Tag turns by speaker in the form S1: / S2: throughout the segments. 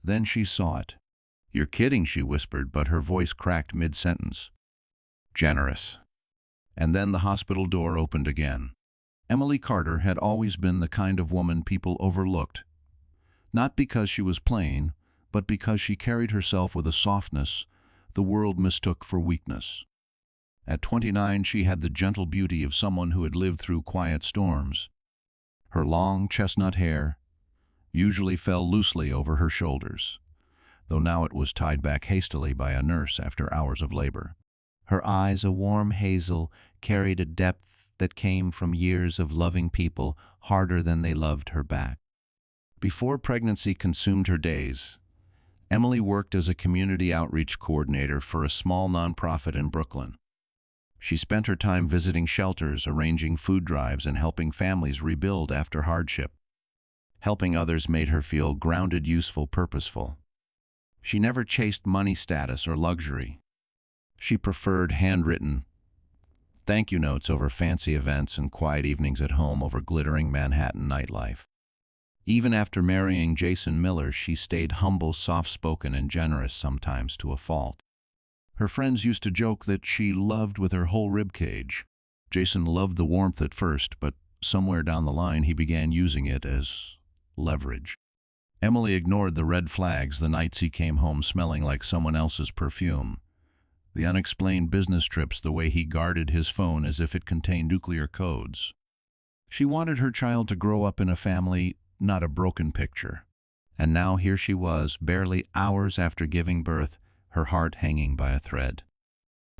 S1: Then she saw it. "You're kidding," she whispered, but her voice cracked mid-sentence. "Generous." And then the hospital door opened again. Emily Carter had always been the kind of woman people overlooked, not because she was plain, but because she carried herself with a softness the world mistook for weakness. At 29, she had the gentle beauty of someone who had lived through quiet storms. Her long chestnut hair usually fell loosely over her shoulders, though now it was tied back hastily by a nurse after hours of labor. Her eyes, a warm hazel, carried a depth that came from years of loving people harder than they loved her back. Before pregnancy consumed her days, Emily worked as a community outreach coordinator for a small nonprofit in Brooklyn. She spent her time visiting shelters, arranging food drives, and helping families rebuild after hardship. Helping others made her feel grounded, useful, purposeful. She never chased money, status, or luxury. She preferred handwritten thank you notes over fancy events and quiet evenings at home over glittering Manhattan nightlife. Even after marrying Jason Miller, she stayed humble, soft-spoken, and generous, sometimes to a fault. Her friends used to joke that she loved with her whole ribcage. Jason loved the warmth at first, but somewhere down the line he began using it as leverage. Emily ignored the red flags the nights he came home smelling like someone else's perfume, the unexplained business trips, the way he guarded his phone as if it contained nuclear codes. She wanted her child to grow up in a family, not a broken picture. And now here she was, barely hours after giving birth, her heart hanging by a thread.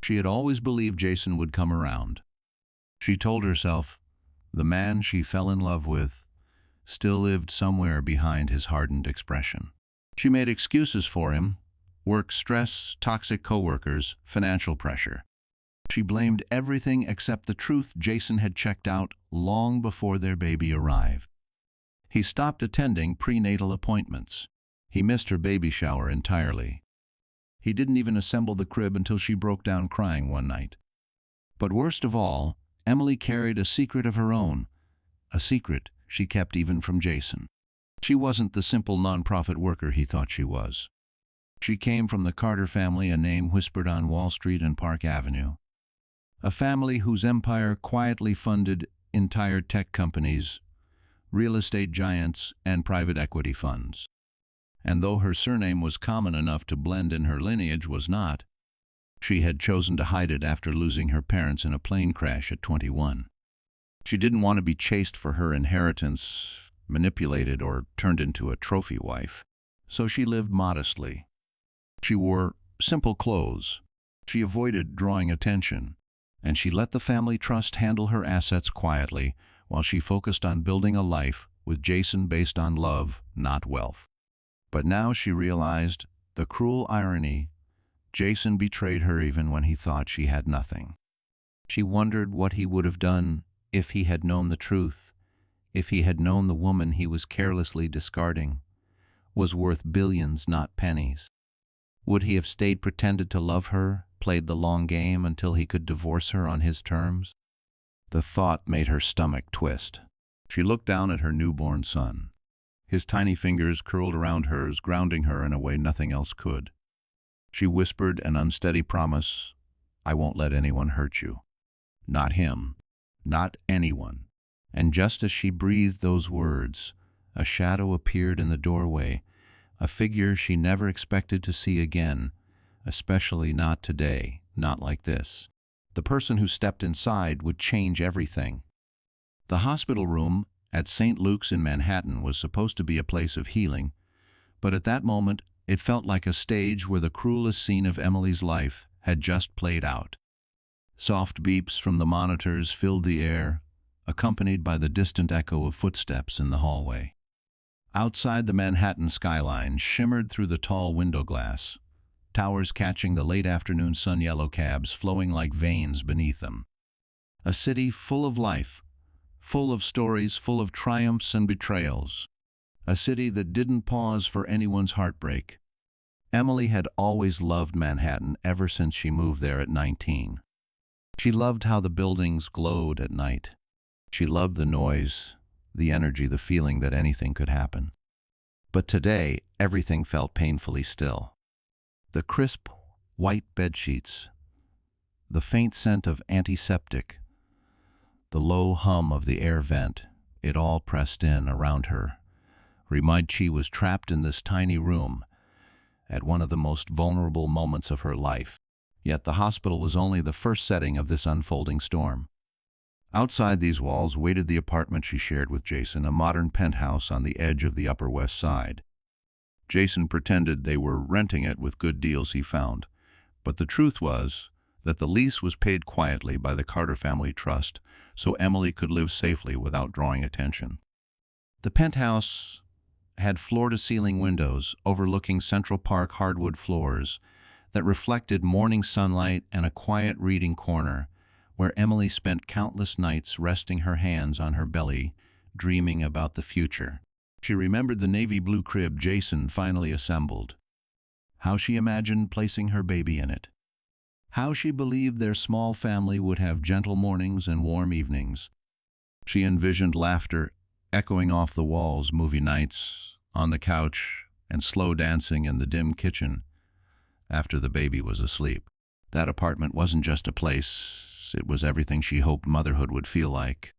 S1: She had always believed Jason would come around. She told herself the man she fell in love with still lived somewhere behind his hardened expression. She made excuses for him: work stress, toxic coworkers, financial pressure. She blamed everything except the truth. Jason had checked out long before their baby arrived. He stopped attending prenatal appointments. He missed her baby shower entirely. He didn't even assemble the crib until she broke down crying one night. But worst of all, Emily carried a secret of her own, a secret she kept even from Jason. She wasn't the simple nonprofit worker he thought she was. She came from the Carter family, a name whispered on Wall Street and Park Avenue. A family whose empire quietly funded entire tech companies, real estate giants, and private equity funds. And though her surname was common enough to blend in, her lineage was not. She had chosen to hide it after losing her parents in a plane crash at 21. She didn't want to be chased for her inheritance, manipulated, or turned into a trophy wife. So she lived modestly. She wore simple clothes. She avoided drawing attention. And she let the family trust handle her assets quietly, while she focused on building a life with Jason based on love, not wealth. But now she realized the cruel irony. Jason betrayed her even when he thought she had nothing. She wondered what he would have done if he had known the truth, if he had known the woman he was carelessly discarding was worth billions, not pennies. Would he have stayed, pretended to love her, played the long game until he could divorce her on his terms? The thought made her stomach twist. She looked down at her newborn son. His tiny fingers curled around hers, grounding her in a way nothing else could. She whispered an unsteady promise: "I won't let anyone hurt you. Not him. Not anyone." And just as she breathed those words, a shadow appeared in the doorway, a figure she never expected to see again, especially not today, not like this. The person who stepped inside would change everything. The hospital room at St. Luke's in Manhattan was supposed to be a place of healing, but at that moment it felt like a stage where the cruelest scene of Emily's life had just played out. Soft beeps from the monitors filled the air, accompanied by the distant echo of footsteps in the hallway. Outside, the Manhattan skyline shimmered through the tall window glass, towers catching the late afternoon sun, yellow cabs flowing like veins beneath them. A city full of life, full of stories, full of triumphs and betrayals. A city that didn't pause for anyone's heartbreak. Emily had always loved Manhattan ever since she moved there at 19. She loved how the buildings glowed at night. She loved the noise, the energy, the feeling that anything could happen. But today, everything felt painfully still. The crisp, white bedsheets, the faint scent of antiseptic, the low hum of the air vent, it all pressed in around her, reminded she was trapped in this tiny room at one of the most vulnerable moments of her life. Yet the hospital was only the first setting of this unfolding storm. Outside these walls waited the apartment she shared with Jason, a modern penthouse on the edge of the Upper West Side. Jason pretended they were renting it with good deals he found, but the truth was that the lease was paid quietly by the Carter Family Trust so Emily could live safely without drawing attention. The penthouse had floor-to-ceiling windows overlooking Central Park hardwood floors that reflected morning sunlight, and a quiet reading corner where Emily spent countless nights resting her hands on her belly, dreaming about the future. She remembered the navy blue crib Jason finally assembled, how she imagined placing her baby in it, how she believed their small family would have gentle mornings and warm evenings. She envisioned laughter echoing off the walls, movie nights on the couch, and slow dancing in the dim kitchen after the baby was asleep. That apartment wasn't just a place, it was everything she hoped motherhood would feel like.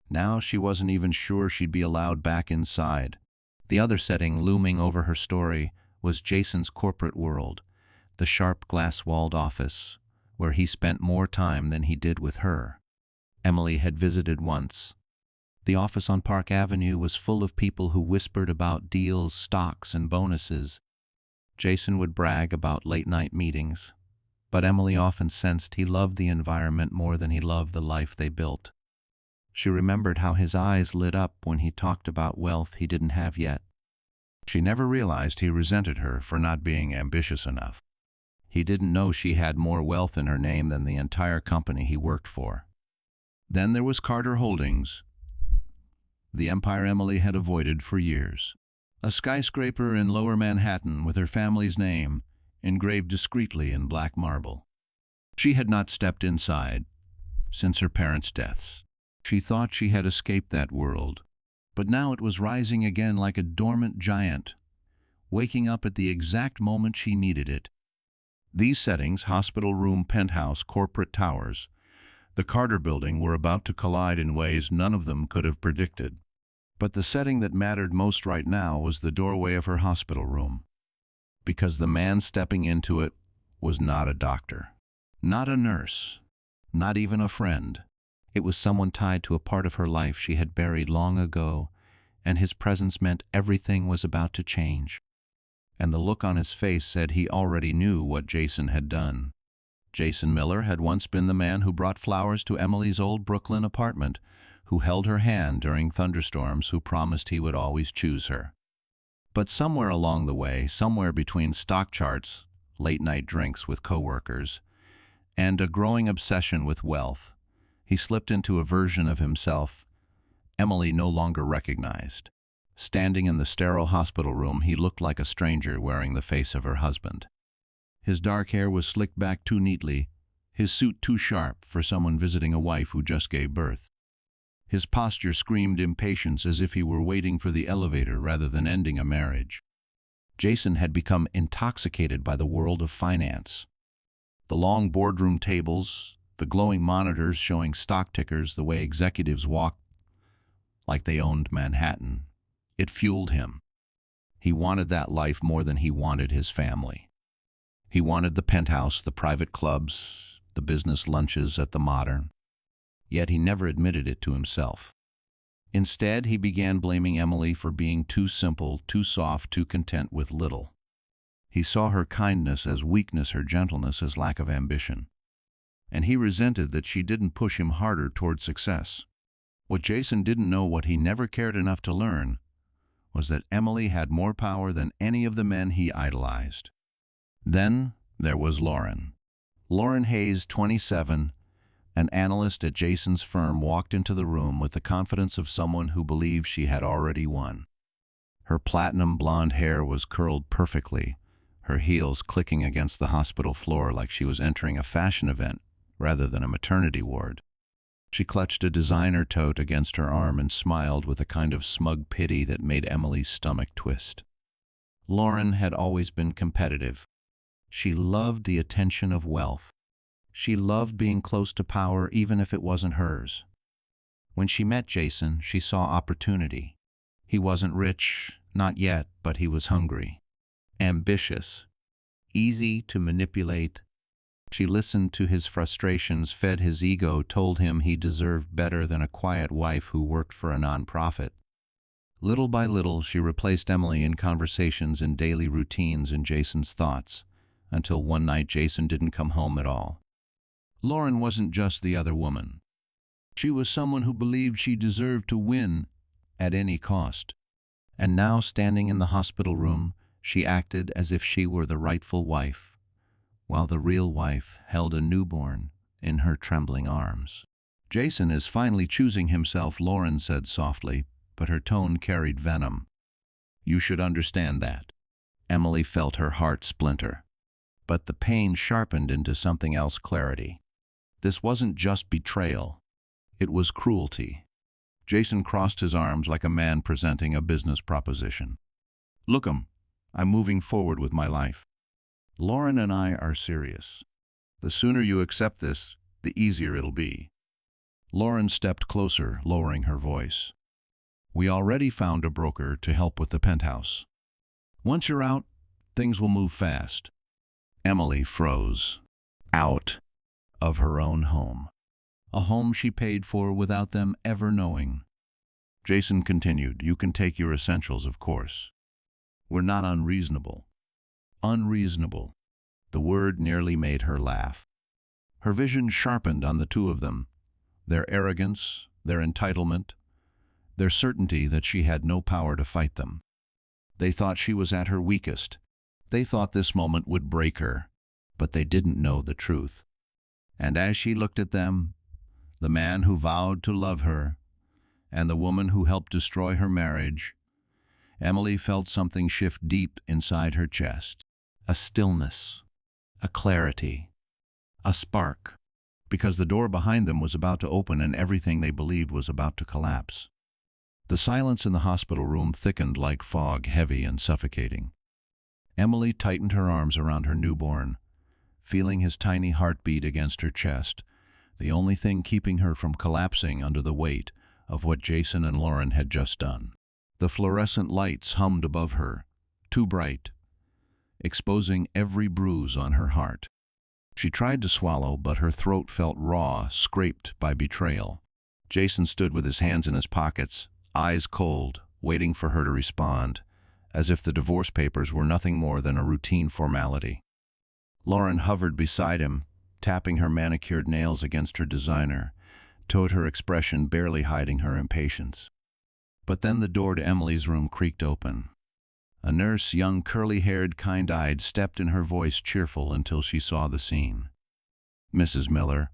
S1: Now she wasn't even sure she'd be allowed back inside. The other setting looming over her story was Jason's corporate world, the sharp glass-walled office, where he spent more time than he did with her. Emily had visited once. The office on Park Avenue was full of people who whispered about deals, stocks, and bonuses. Jason would brag about late-night meetings, but Emily often sensed he loved the environment more than he loved the life they built. She remembered how his eyes lit up when he talked about wealth he didn't have yet. She never realized he resented her for not being ambitious enough. He didn't know she had more wealth in her name than the entire company he worked for. Then there was Carter Holdings, the empire Emily had avoided for years. A skyscraper in Lower Manhattan with her family's name engraved discreetly in black marble. She had not stepped inside since her parents' deaths. She thought she had escaped that world, but now it was rising again like a dormant giant, waking up at the exact moment she needed it. These settings, hospital room, penthouse, corporate towers, the Carter Building, were about to collide in ways none of them could have predicted. But the setting that mattered most right now was the doorway of her hospital room, because the man stepping into it was not a doctor, not a nurse, not even a friend. It was someone tied to a part of her life she had buried long ago, and his presence meant everything was about to change. And the look on his face said he already knew what Jason had done. Jason Miller had once been the man who brought flowers to Emily's old Brooklyn apartment, who held her hand during thunderstorms, who promised he would always choose her. But somewhere along the way, somewhere between stock charts, late-night drinks with coworkers, and a growing obsession with wealth, he slipped into a version of himself Emily no longer recognized. Standing in the sterile hospital room, he looked like a stranger wearing the face of her husband. His dark hair was slicked back too neatly, his suit too sharp for someone visiting a wife who just gave birth. His posture screamed impatience, as if he were waiting for the elevator rather than ending a marriage. Jason had become intoxicated by the world of finance. The long boardroom tables, the glowing monitors showing stock tickers, the way executives walked like they owned Manhattan. It fueled him. He wanted that life more than he wanted his family. He wanted the penthouse, the private clubs, the business lunches at the Modern. Yet he never admitted it to himself. Instead, he began blaming Emily for being too simple, too soft, too content with little. He saw her kindness as weakness, her gentleness as lack of ambition. And he resented that she didn't push him harder toward success. What Jason didn't know, what he never cared enough to learn, was that Emily had more power than any of the men he idolized. Then there was Lauren. Lauren Hayes, 27, an analyst at Jason's firm, walked into the room with the confidence of someone who believed she had already won. Her platinum blonde hair was curled perfectly, her heels clicking against the hospital floor like she was entering a fashion event rather than a maternity ward. She clutched a designer tote against her arm and smiled with a kind of smug pity that made Emily's stomach twist. Lauren had always been competitive. She loved the attention of wealth. She loved being close to power even if it wasn't hers. When she met Jason, she saw opportunity. He wasn't rich, not yet, but he was hungry, ambitious, easy to manipulate. She listened to his frustrations, fed his ego, told him he deserved better than a quiet wife who worked for a nonprofit. Little by little, she replaced Emily in conversations and daily routines in Jason's thoughts, until one night Jason didn't come home at all. Lauren wasn't just the other woman. She was someone who believed she deserved to win at any cost. And now, standing in the hospital room, she acted as if she were the rightful wife, while the real wife held a newborn in her trembling arms. "Jason is finally choosing himself," Lauren said softly, but her tone carried venom. "You should understand that." Emily felt her heart splinter. But the pain sharpened into something else: clarity. This wasn't just betrayal. It was cruelty. Jason crossed his arms like a man presenting a business proposition. "Look, I'm moving forward with my life. Lauren and I are serious. The sooner you accept this, the easier it'll be." Lauren stepped closer, lowering her voice. "We already found a broker to help with the penthouse. Once you're out, things will move fast." Emily froze. Out of her own home. A home she paid for without them ever knowing. Jason continued, "You can take your essentials, of course. We're not unreasonable." Unreasonable. The word nearly made her laugh. Her vision sharpened on the two of them, their arrogance, their entitlement, their certainty that she had no power to fight them. They thought she was at her weakest. They thought this moment would break her, but they didn't know the truth. And as she looked at them, the man who vowed to love her, and the woman who helped destroy her marriage, Emily felt something shift deep inside her chest. A stillness, a clarity, a spark, because the door behind them was about to open and everything they believed was about to collapse. The silence in the hospital room thickened like fog, heavy and suffocating. Emily tightened her arms around her newborn, feeling his tiny heartbeat against her chest, the only thing keeping her from collapsing under the weight of what Jason and Lauren had just done. The fluorescent lights hummed above her, too bright, exposing every bruise on her heart. She tried to swallow, but her throat felt raw, scraped by betrayal. Jason stood with his hands in his pockets, eyes cold, waiting for her to respond, as if the divorce papers were nothing more than a routine formality. Lauren hovered beside him, tapping her manicured nails against her designer, her expression barely hiding her impatience. But then the door to Emily's room creaked open. A nurse, young, curly-haired, kind-eyed, stepped in, her voice cheerful until she saw the scene. "Mrs. Miller,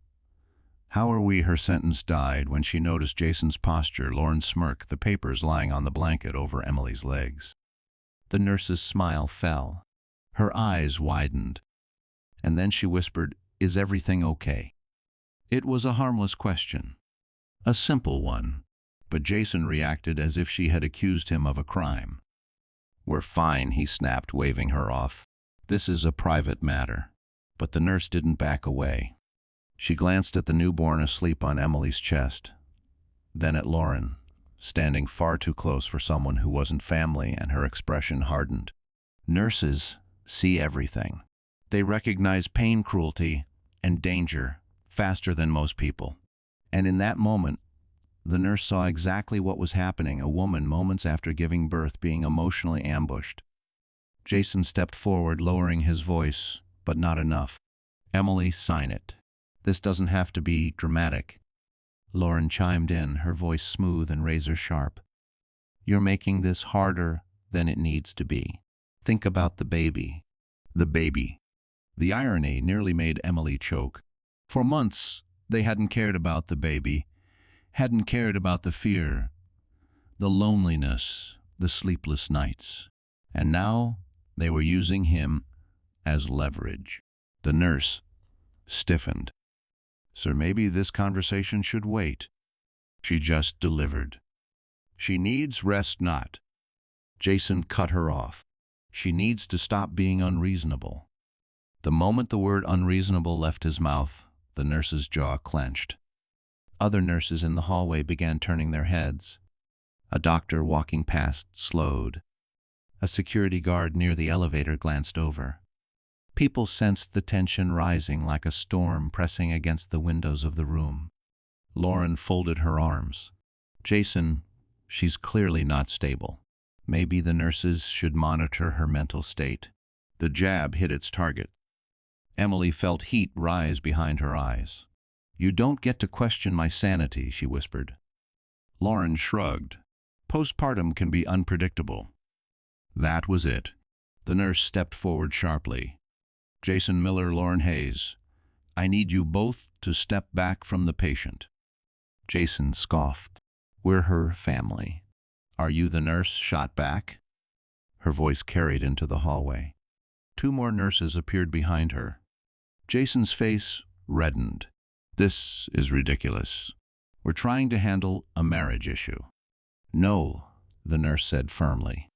S1: how are we?" Her sentence died when she noticed Jason's posture. Lauren smirked, the papers lying on the blanket over Emily's legs. The nurse's smile fell. Her eyes widened. And then she whispered, "Is everything okay?" It was a harmless question, a simple one, but Jason reacted as if she had accused him of a crime. "We're fine," he snapped, waving her off. "This is a private matter." But the nurse didn't back away. She glanced at the newborn asleep on Emily's chest, then at Lauren, standing far too close for someone who wasn't family, and her expression hardened. Nurses see everything. They recognize pain, cruelty, and danger faster than most people. And in that moment, the nurse saw exactly what was happening: a woman, moments after giving birth, being emotionally ambushed. Jason stepped forward, lowering his voice, but not enough. "Emily, sign it. This doesn't have to be dramatic." Lauren chimed in, her voice smooth and razor-sharp. "You're making this harder than it needs to be. Think about the baby." The baby. The irony nearly made Emily choke. For months, they hadn't cared about the baby, hadn't cared about the fear, the loneliness, the sleepless nights. And now they were using him as leverage. The nurse stiffened. "Sir, maybe this conversation should wait." She just delivered. "She needs rest, not." Jason cut her off. She needs to stop being unreasonable. The moment the word unreasonable left his mouth, the nurse's jaw clenched. Other nurses in the hallway began turning their heads. A doctor walking past slowed. A security guard near the elevator glanced over. People sensed the tension rising like a storm pressing against the windows of the room. Lauren folded her arms. Jason, she's clearly not stable. Maybe the nurses should monitor her mental state. The jab hit its target. Emily felt heat rise behind her eyes. You don't get to question my sanity, she whispered. Lauren shrugged. Postpartum can be unpredictable. That was it. The nurse stepped forward sharply. Jason Miller, Lauren Hayes, I need you both to step back from the patient. Jason scoffed. We're her family. Are you the nurse? Shot back. Her voice carried into the hallway. 2 more nurses appeared behind her. Jason's face reddened. This is ridiculous. We're trying to handle a marriage issue. No, the nurse said firmly.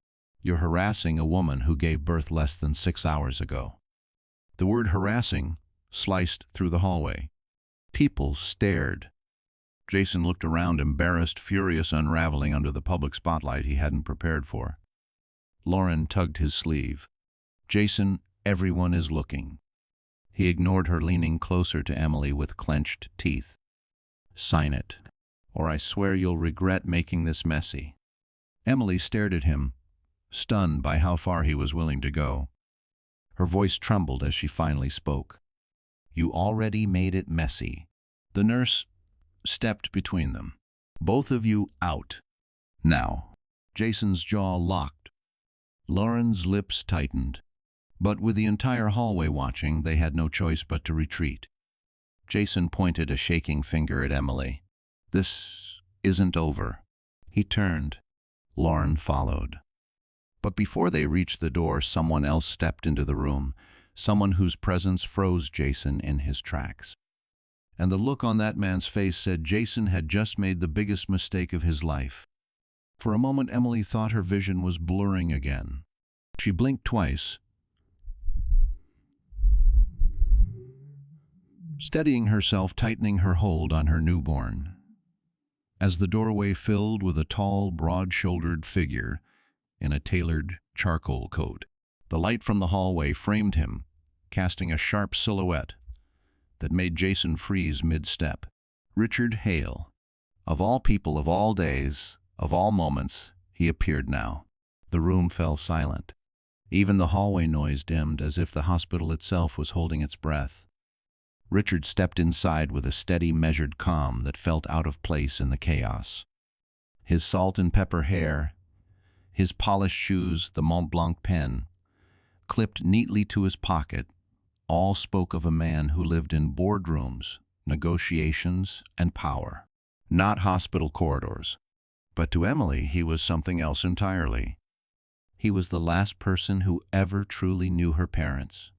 S1: You're harassing a woman who gave birth less than 6 hours ago. The word harassing sliced through the hallway. People stared. Jason looked around, embarrassed, furious, unraveling under the public spotlight he hadn't prepared for. Lauren tugged his sleeve. Jason, everyone is looking. He ignored her, leaning closer to Emily with clenched teeth. Sign it, or I swear you'll regret making this messy. Emily stared at him, stunned by how far he was willing to go. Her voice trembled as she finally spoke. You already made it messy. The nurse stepped between them. Both of you out. Now. Jason's jaw locked. Lauren's lips tightened. But with the entire hallway watching, they had no choice but to retreat. Jason pointed a shaking finger at Emily. This isn't over. He turned. Lauren followed. But before they reached the door, someone else stepped into the room, someone whose presence froze Jason in his tracks. And the look on that man's face said Jason had just made the biggest mistake of his life. For a moment, Emily thought her vision was blurring again. She blinked twice, steadying herself, tightening her hold on her newborn. As the doorway filled with a tall, broad-shouldered figure in a tailored charcoal coat, the light from the hallway framed him, casting a sharp silhouette that made Jason freeze mid-step. Richard Hale. Of all people, of all days, of all moments, he appeared now. The room fell silent. Even the hallway noise dimmed, as if the hospital itself was holding its breath. Richard stepped inside with a steady, measured calm that felt out of place in the chaos. His salt and pepper hair, his polished shoes, the Mont Blanc pen, clipped neatly to his pocket, all spoke of a man who lived in boardrooms, negotiations, and power. Not hospital corridors. But to Emily, he was something else entirely. He was the last person who ever truly knew her parents.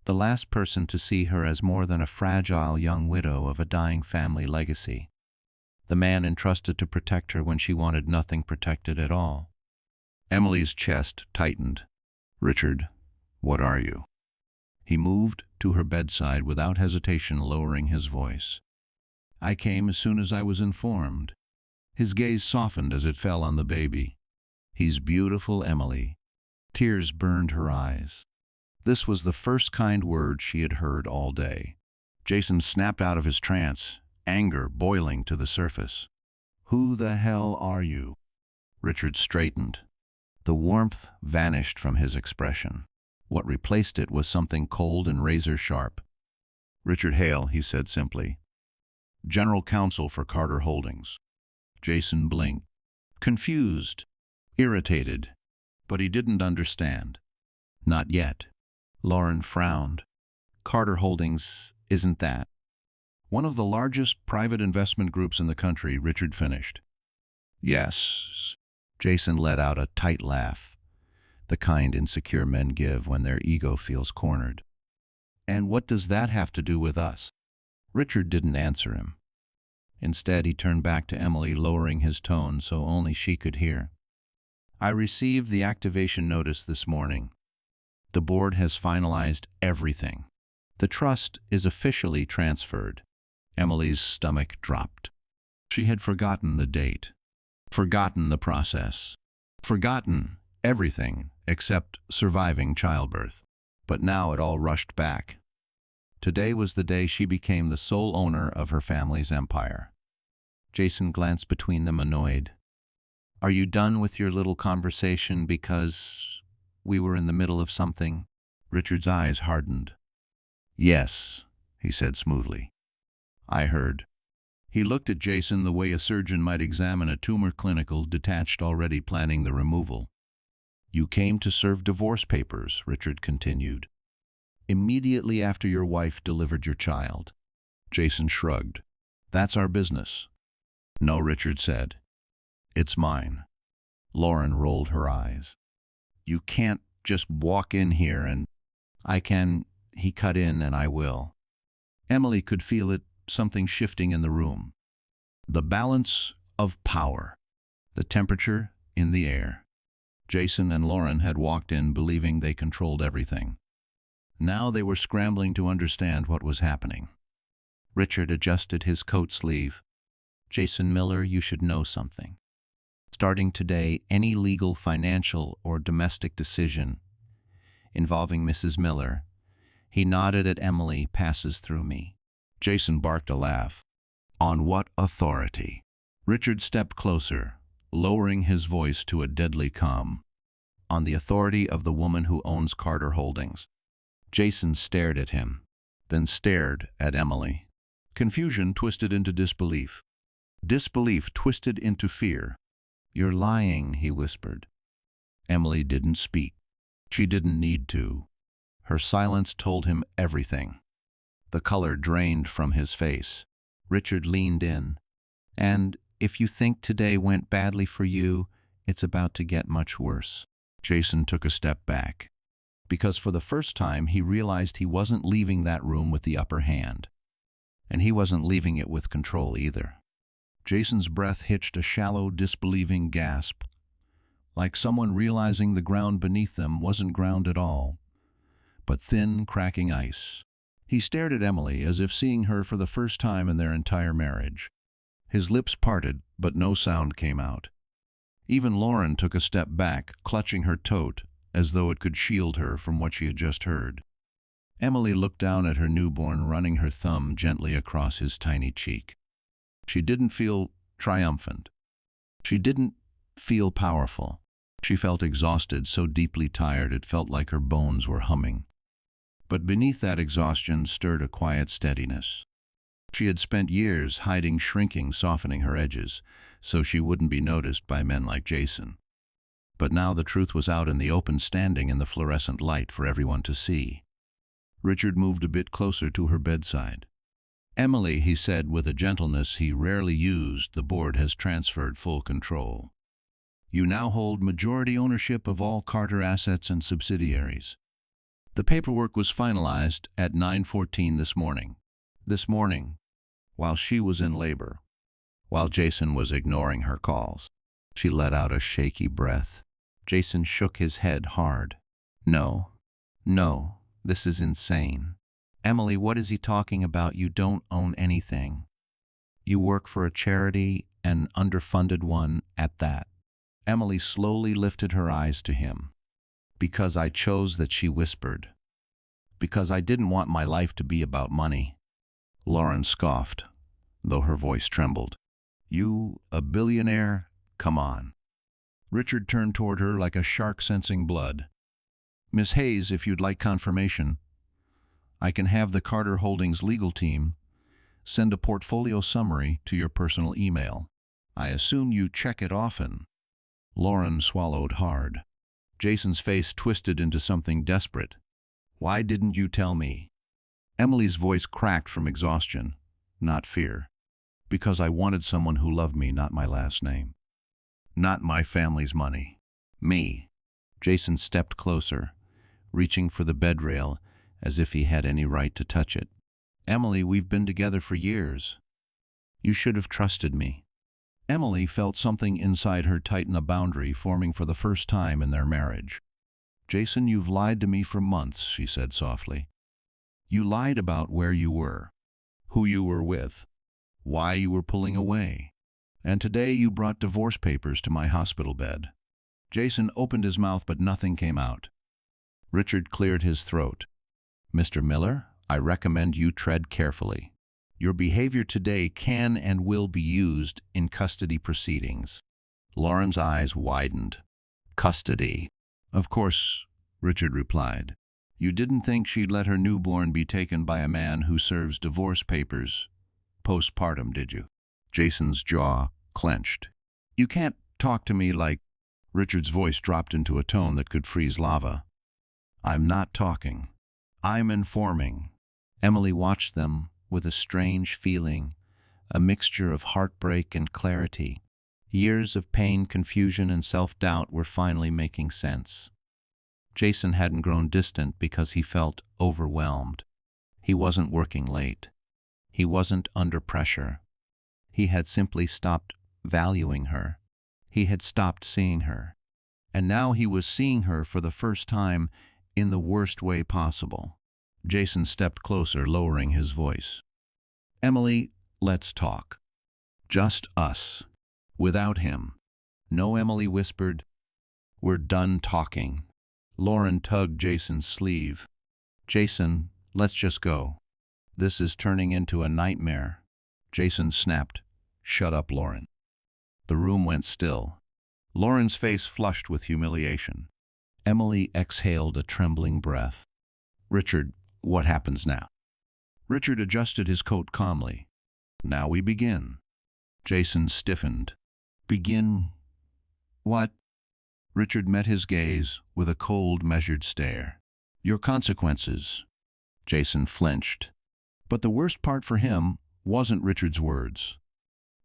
S1: The last person to see her as more than a fragile young widow of a dying family legacy. The man entrusted to protect her when she wanted nothing protected at all. Emily's chest tightened. Richard, what are you? He moved to her bedside without hesitation, lowering his voice. I came as soon as I was informed. His gaze softened as it fell on the baby. He's beautiful, Emily. Tears burned her eyes. This was the first kind word she had heard all day. Jason snapped out of his trance, anger boiling to the surface. Who the hell are you? Richard straightened. The warmth vanished from his expression. What replaced it was something cold and razor-sharp. Richard Hale, he said simply. General Counsel for Carter Holdings. Jason blinked. Confused, irritated, but he didn't understand. Not yet. Lauren frowned. Carter Holdings isn't that. One of the largest private investment groups in the country, Richard finished. Yes. Jason let out a tight laugh, the kind insecure men give when their ego feels cornered. And what does that have to do with us? Richard didn't answer him. Instead, he turned back to Emily, lowering his tone so only she could hear. I received the activation notice this morning. The board has finalized everything. The trust is officially transferred. Emily's stomach dropped. She had forgotten the date, forgotten the process, forgotten everything except surviving childbirth. But now it all rushed back. Today was the day she became the sole owner of her family's empire. Jason glanced between them, annoyed. "Are you done with your little conversation because we were in the middle of something?" Richard's eyes hardened. "Yes," he said smoothly. "I heard." He looked at Jason the way a surgeon might examine a tumor, clinical, detached, already planning the removal. "You came to serve divorce papers," Richard continued, "immediately after your wife delivered your child." Jason shrugged. "That's our business." "No," Richard said. "It's mine." Lauren rolled her eyes. "You can't just walk in here and—" "I can," he cut in, "and I will." Emily could feel it, something shifting in the room. The balance of power, the temperature in the air. Jason and Lauren had walked in believing they controlled everything. Now they were scrambling to understand what was happening. Richard adjusted his coat sleeve. "Jason Miller, you should know something. Starting today, any legal, financial, or domestic decision involving Mrs. Miller," he nodded at Emily, "passes through me." Jason barked a laugh. "On what authority?" Richard stepped closer, lowering his voice to a deadly calm. "On the authority of the woman who owns Carter Holdings." Jason stared at him, then stared at Emily. Confusion twisted into disbelief. Disbelief twisted into fear. "You're lying," he whispered. Emily didn't speak. She didn't need to. Her silence told him everything. The color drained from his face. Richard leaned in. "And if you think today went badly for you, it's about to get much worse." Jason took a step back, because for the first time he realized he wasn't leaving that room with the upper hand. And he wasn't leaving it with control either. Jason's breath hitched a shallow, disbelieving gasp, like someone realizing the ground beneath them wasn't ground at all, but thin, cracking ice. He stared at Emily as if seeing her for the first time in their entire marriage. His lips parted, but no sound came out. Even Lauren took a step back, clutching her tote, as though it could shield her from what she had just heard. Emily looked down at her newborn, running her thumb gently across his tiny cheek. She didn't feel triumphant. She didn't feel powerful. She felt exhausted, so deeply tired it felt like her bones were humming. But beneath that exhaustion stirred a quiet steadiness. She had spent years hiding, shrinking, softening her edges, so she wouldn't be noticed by men like Jason. But now the truth was out in the open, standing in the fluorescent light for everyone to see. Richard moved a bit closer to her bedside. "Emily," he said with a gentleness he rarely used, "the board has transferred full control. You now hold majority ownership of all Carter assets and subsidiaries." The paperwork was finalized at 9:14 this morning. This morning, while she was in labor, while Jason was ignoring her calls. She let out a shaky breath. Jason shook his head hard. "No, no, this is insane." "Emily, what is he talking about? You don't own anything. You work for a charity, an underfunded one at that." Emily slowly lifted her eyes to him. "Because I chose that," she whispered. "Because I didn't want my life to be about money." Lauren scoffed, though her voice trembled. "You, a billionaire? Come on." Richard turned toward her like a shark sensing blood. "Miss Hayes, if you'd like confirmation, I can have the Carter Holdings legal team send a portfolio summary to your personal email. I assume you check it often." Lauren swallowed hard. Jason's face twisted into something desperate. "Why didn't you tell me?" Emily's voice cracked from exhaustion, not fear. "Because I wanted someone who loved me, not my last name. Not my family's money. Me." Jason stepped closer, reaching for the bed rail as if he had any right to touch it. "Emily, we've been together for years. You should have trusted me." Emily felt something inside her tighten, a boundary forming for the first time in their marriage. "Jason, you've lied to me for months," she said softly. "You lied about where you were, who you were with, why you were pulling away. And today you brought divorce papers to my hospital bed." Jason opened his mouth, but nothing came out. Richard cleared his throat. "Mr. Miller, I recommend you tread carefully. Your behavior today can and will be used in custody proceedings." Lauren's eyes widened. "Custody?" "Of course," Richard replied. "You didn't think she'd let her newborn be taken by a man who serves divorce papers postpartum, did you?" Jason's jaw clenched. "You can't talk to me like—" Richard's voice dropped into a tone that could freeze lava. "I'm not talking. I'm informing." Emily watched them with a strange feeling, a mixture of heartbreak and clarity. Years of pain, confusion, and self-doubt were finally making sense. Jason hadn't grown distant because he felt overwhelmed. He wasn't working late. He wasn't under pressure. He had simply stopped valuing her. He had stopped seeing her. And now he was seeing her for the first time in the worst way possible. Jason stepped closer, lowering his voice. "Emily, let's talk. Just us. Without him." "No," Emily whispered. "We're done talking." Lauren tugged Jason's sleeve. "Jason, let's just go. This is turning into a nightmare." Jason snapped, "Shut up, Lauren." The room went still. Lauren's face flushed with humiliation. Emily exhaled a trembling breath. "Richard, what happens now?" Richard adjusted his coat calmly. "Now we begin." Jason stiffened. "Begin what?" Richard met his gaze with a cold, measured stare. "Your consequences." Jason flinched. But the worst part for him wasn't Richard's words.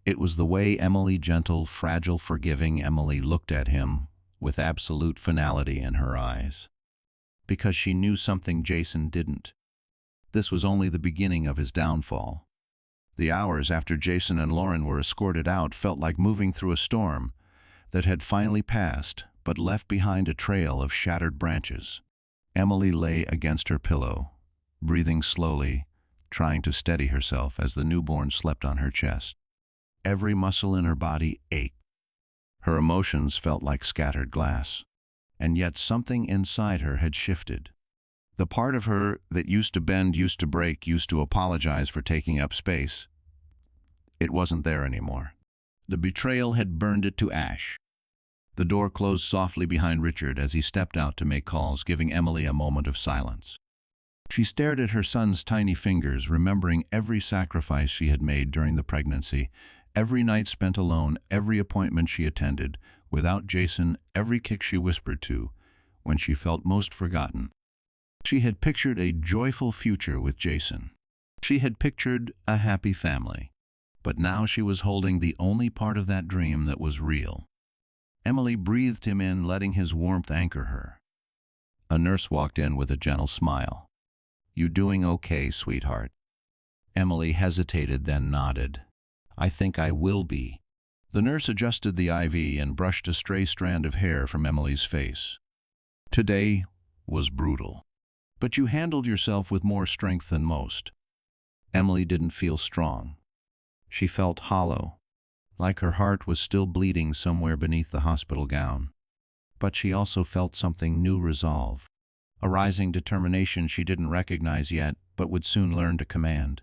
S1: It was the way Emily, gentle, fragile, forgiving Emily, looked at him with absolute finality in her eyes. Because she knew something Jason didn't. This was only the beginning of his downfall. The hours after Jason and Lauren were escorted out felt like moving through a storm that had finally passed, but left behind a trail of shattered branches. Emily lay against her pillow, breathing slowly, trying to steady herself as the newborn slept on her chest. Every muscle in her body ached. Her emotions felt like scattered glass. And yet something inside her had shifted. The part of her that used to bend, used to break, used to apologize for taking up space, it wasn't there anymore. The betrayal had burned it to ash. The door closed softly behind Richard as he stepped out to make calls, giving Emily a moment of silence. She stared at her son's tiny fingers, remembering every sacrifice she had made during the pregnancy, every night spent alone, every appointment she attended, without Jason, every kick she whispered to, when she felt most forgotten. She had pictured a joyful future with Jason. She had pictured a happy family. But now she was holding the only part of that dream that was real. Emily breathed him in, letting his warmth anchor her. A nurse walked in with a gentle smile. "You doing okay, sweetheart?" Emily hesitated, then nodded. "I think I will be." The nurse adjusted the IV and brushed a stray strand of hair from Emily's face. "Today was brutal. But you handled yourself with more strength than most." Emily didn't feel strong. She felt hollow, like her heart was still bleeding somewhere beneath the hospital gown. But she also felt something new: resolve, a rising determination she didn't recognize yet, but would soon learn to command.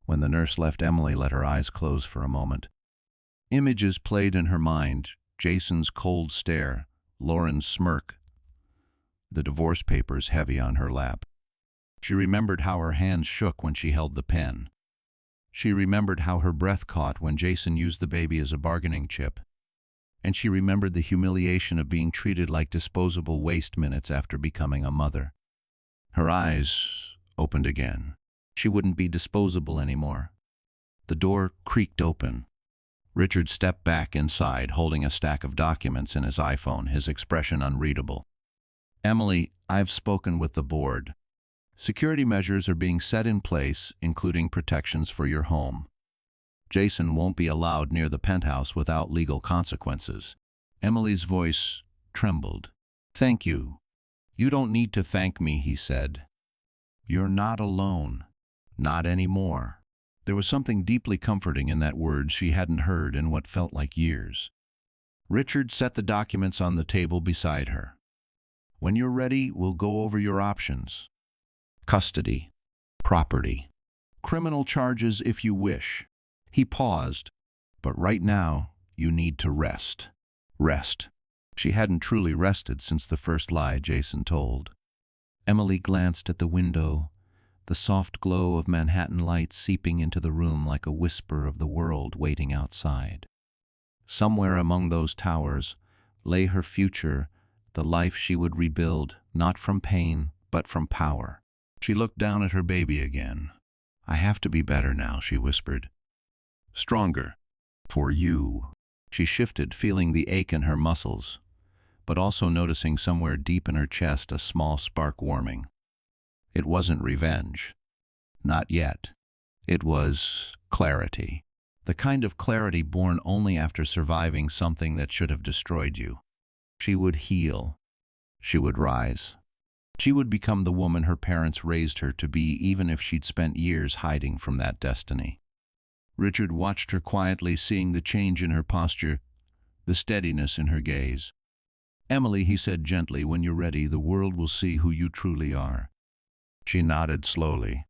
S1: When the nurse left, Emily let her eyes close for a moment. Images played in her mind: Jason's cold stare, Lauren's smirk, the divorce papers heavy on her lap. She remembered how her hands shook when she held the pen. She remembered how her breath caught when Jason used the baby as a bargaining chip. And she remembered the humiliation of being treated like disposable waste minutes after becoming a mother. Her eyes opened again. She wouldn't be disposable anymore. The door creaked open. Richard stepped back inside, holding a stack of documents in his iPhone, his expression unreadable. "Emily, I've spoken with the board. Security measures are being set in place, including protections for your home. Jason won't be allowed near the penthouse without legal consequences." Emily's voice trembled. "Thank you. "You don't need to thank me," he said. "You're not alone. Not anymore." There was something deeply comforting in that word she hadn't heard in what felt like years. Richard set the documents on the table beside her. "When you're ready, we'll go over your options. Custody, property, criminal charges if you wish." He paused. "But right now, you need to rest." Rest. She hadn't truly rested since the first lie Jason told. Emily glanced at the window, the soft glow of Manhattan lights seeping into the room like a whisper of the world waiting outside. Somewhere among those towers lay her future, the life she would rebuild, not from pain, but from power. She looked down at her baby again. "I have to be better now," she whispered. "Stronger. For you." She shifted, feeling the ache in her muscles, but also noticing somewhere deep in her chest a small spark warming. It wasn't revenge. Not yet. It was clarity. The kind of clarity born only after surviving something that should have destroyed you. She would heal. She would rise. She would become the woman her parents raised her to be, even if she'd spent years hiding from that destiny. Richard watched her quietly, seeing the change in her posture, the steadiness in her gaze. "Emily," he said gently, "when you're ready, the world will see who you truly are." She nodded slowly.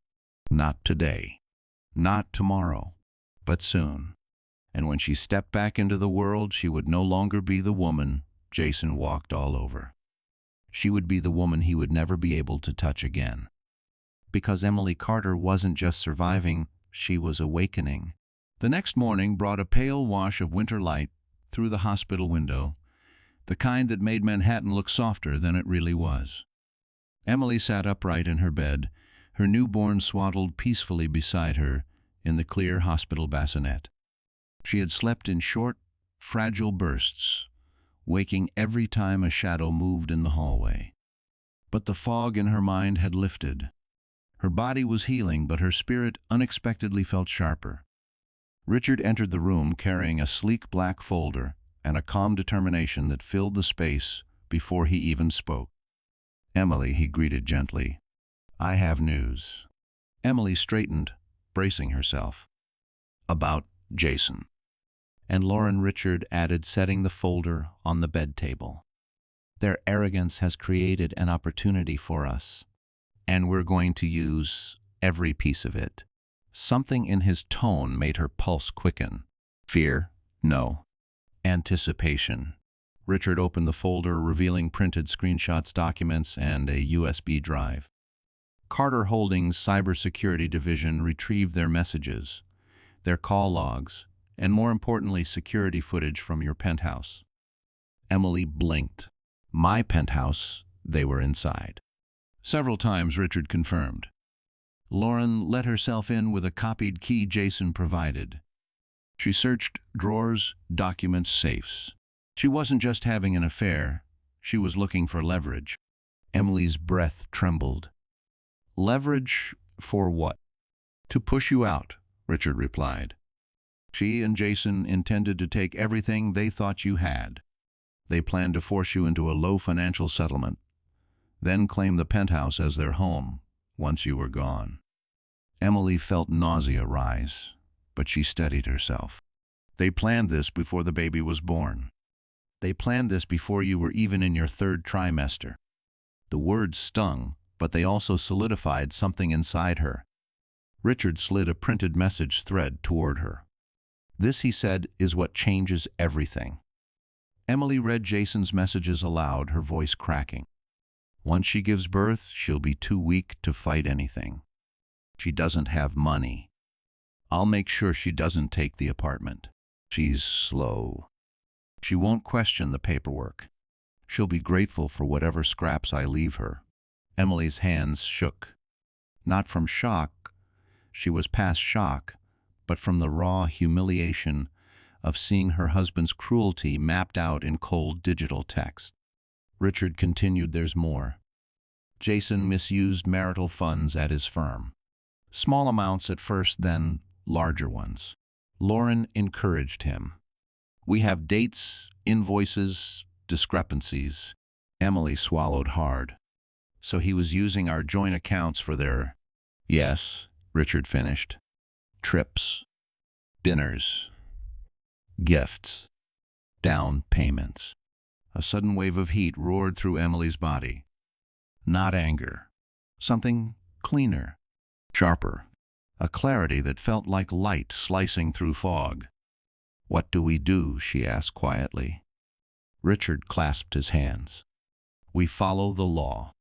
S1: "Not today. Not tomorrow. But soon." And when she stepped back into the world, she would no longer be the woman Jason walked all over. She would be the woman he would never be able to touch again. Because Emily Carter wasn't just surviving, she was awakening. The next morning brought a pale wash of winter light through the hospital window, the kind that made Manhattan look softer than it really was. Emily sat upright in her bed, her newborn swaddled peacefully beside her in the clear hospital bassinet. She had slept in short, fragile bursts, waking every time a shadow moved in the hallway. But the fog in her mind had lifted. Her body was healing, but her spirit unexpectedly felt sharper. Richard entered the room carrying a sleek black folder and a calm determination that filled the space before he even spoke. "Emily," he greeted gently, "I have news." Emily straightened, bracing herself. "About Jason." And Lauren, Richard added, setting the folder on the bed table. "Their arrogance has created an opportunity for us, and we're going to use every piece of it." Something in his tone made her pulse quicken. Fear? No. Anticipation. Richard opened the folder, revealing printed screenshots, documents, and a USB drive. Carter Holdings' cybersecurity division retrieved their messages, their call logs, and more importantly, security footage from your penthouse. Emily blinked. My penthouse, they were inside. Several times Richard confirmed. Lauren let herself in with a copied key Jason provided. She searched drawers, documents, safes. She wasn't just having an affair, she was looking for leverage. Emily's breath trembled. "Leverage for what?" "To push you out," Richard replied. "She and Jason intended to take everything they thought you had. They planned to force you into a low financial settlement, then claim the penthouse as their home once you were gone." Emily felt nausea rise, but she steadied herself. "They planned this before the baby was born. They planned this before you were even in your third trimester." The words stung, but they also solidified something inside her. Richard slid a printed message thread toward her. "This," he said, "is what changes everything." Emily read Jason's messages aloud, her voice cracking. "Once she gives birth, she'll be too weak to fight anything. She doesn't have money. I'll make sure she doesn't take the apartment. She's slow. She won't question the paperwork. She'll be grateful for whatever scraps I leave her." Emily's hands shook. Not from shock, she was past shock, but from the raw humiliation of seeing her husband's cruelty mapped out in cold digital text. Richard continued, "There's more. Jason misused marital funds at his firm. Small amounts at first, then larger ones. Lauren encouraged him. We have dates, invoices, discrepancies." Emily swallowed hard. So he was using our joint accounts for their... Yes, Richard finished. Trips, dinners, gifts, down payments. A sudden wave of heat roared through Emily's body. Not anger. Something cleaner, sharper. A clarity that felt like light slicing through fog. "What do we do?" she asked quietly. Richard clasped his hands. "We follow the law.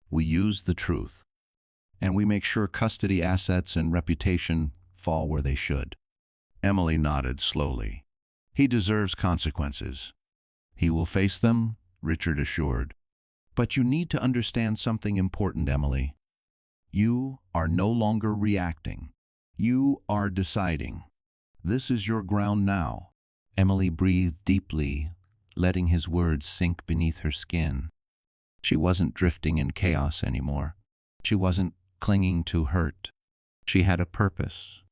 S1: We use the truth. And we make sure custody assets and reputation fall where they should." Emily nodded slowly. "He deserves consequences." "He will face them," Richard assured. "But you need to understand something important, Emily. You are no longer reacting. You are deciding. This is your ground now." Emily breathed deeply, letting his words sink beneath her skin. She wasn't drifting in chaos anymore. She wasn't clinging to hurt. She had a purpose.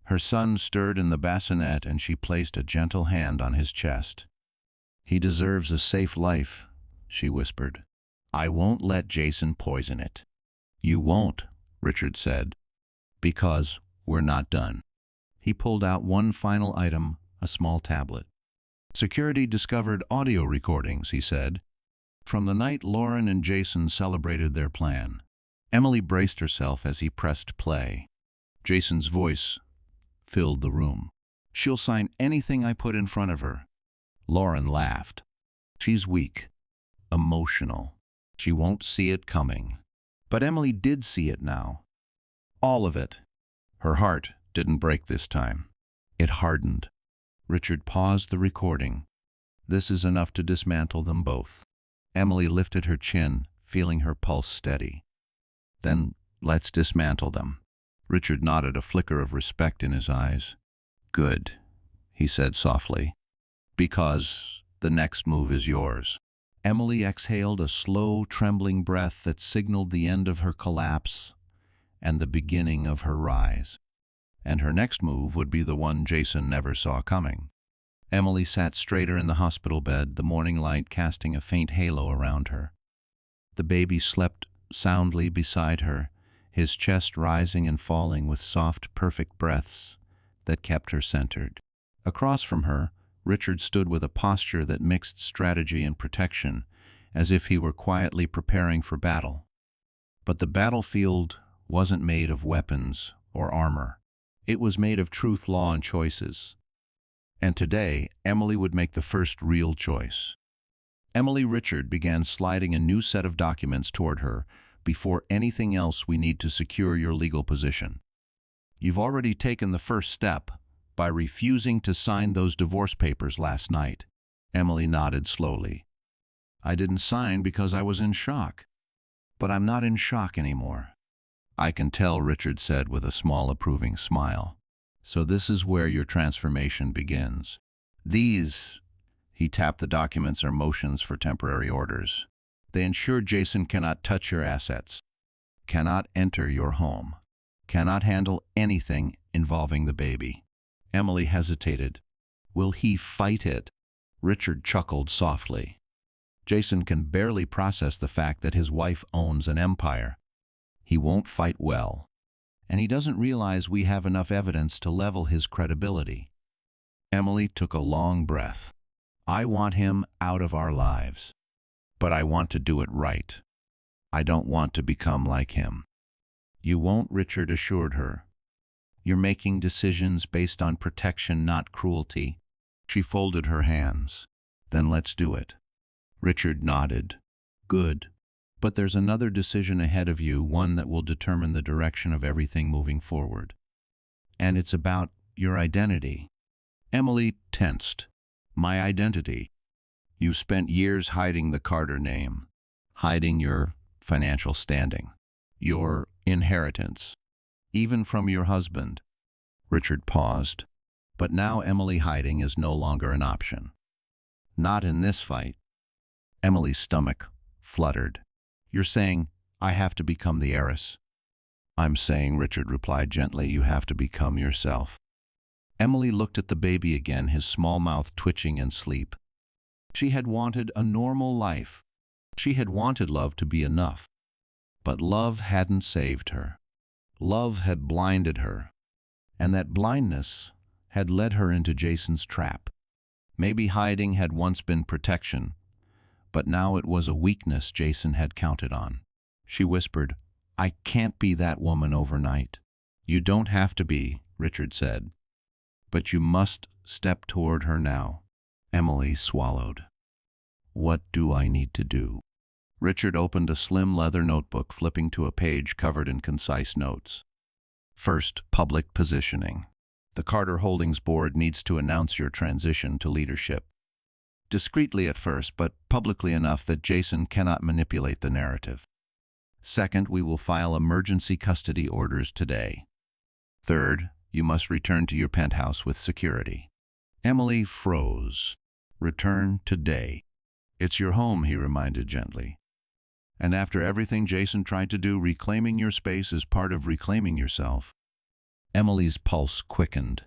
S1: Her son stirred in the bassinet and she placed a gentle hand on his chest. "He deserves a safe life," she whispered. "I won't let Jason poison it." "You won't," Richard said, "because we're not done." He pulled out one final item, a small tablet. "Security discovered audio recordings," he said, "from the night Lauren and Jason celebrated their plan." Emily braced herself as he pressed play. Jason's voice filled the room. "She'll sign anything I put in front of her." Lauren laughed. "She's weak, emotional. She won't see it coming." But Emily did see it now. All of it. Her heart didn't break this time. It hardened. Richard paused the recording. "This is enough to dismantle them both." Emily lifted her chin, feeling her pulse steady. "Then let's dismantle them." Richard nodded, a flicker of respect in his eyes. "Good," he said softly, "because the next move is yours." Emily exhaled a slow, trembling breath that signaled the end of her collapse and the beginning of her rise. And her next move would be the one Jason never saw coming. Emily sat straighter in the hospital bed, the morning light casting a faint halo around her. The baby slept soundly beside her, his chest rising and falling with soft, perfect breaths that kept her centered. Across from her, Richard stood with a posture that mixed strategy and protection, as if he were quietly preparing for battle. But the battlefield wasn't made of weapons or armor. It was made of truth, law, and choices. And today, Emily would make the first real choice. Richard began sliding a new set of documents toward her. "Before anything else, we need to secure your legal position. You've already taken the first step by refusing to sign those divorce papers last night." Emily nodded slowly. "I didn't sign because I was in shock. But I'm not in shock anymore." "I can tell," Richard said with a small approving smile. "So this is where your transformation begins. These," he tapped the documents, "are motions for temporary orders. They ensure Jason cannot touch your assets, cannot enter your home, cannot handle anything involving the baby." Emily hesitated. "Will he fight it?" Richard chuckled softly. "Jason can barely process the fact that his wife owns an empire. He won't fight well. And he doesn't realize we have enough evidence to level his credibility." Emily took a long breath. "I want him out of our lives. But I want to do it right. I don't want to become like him." "You won't," Richard assured her. "You're making decisions based on protection, not cruelty." She folded her hands. "Then let's do it." Richard nodded. "Good. But there's another decision ahead of you, one that will determine the direction of everything moving forward. And it's about your identity." Emily tensed. "My identity? You spent years hiding the Carter name, hiding your financial standing, your inheritance, even from your husband." Richard paused. "But now, Emily, hiding is no longer an option. Not in this fight." Emily's stomach fluttered. "You're saying I have to become the heiress?" "I'm saying," Richard replied gently, "you have to become yourself." Emily looked at the baby again, his small mouth twitching in sleep. She had wanted a normal life. She had wanted love to be enough. But love hadn't saved her. Love had blinded her, and that blindness had led her into Jason's trap. Maybe hiding had once been protection, but now it was a weakness Jason had counted on. She whispered, "I can't be that woman overnight." "You don't have to be," Richard said, "but you must step toward her now." Emily swallowed. "What do I need to do?" Richard opened a slim leather notebook, flipping to a page covered in concise notes. First, public positioning. The Carter Holdings Board needs to announce your transition to leadership. Discreetly at first, but publicly enough that Jason cannot manipulate the narrative. Second, we will file emergency custody orders today. Third, you must return to your penthouse with security. Emily froze. "Return today." "It's your home," he reminded gently. "And after everything Jason tried to do, reclaiming your space is part of reclaiming yourself." Emily's pulse quickened.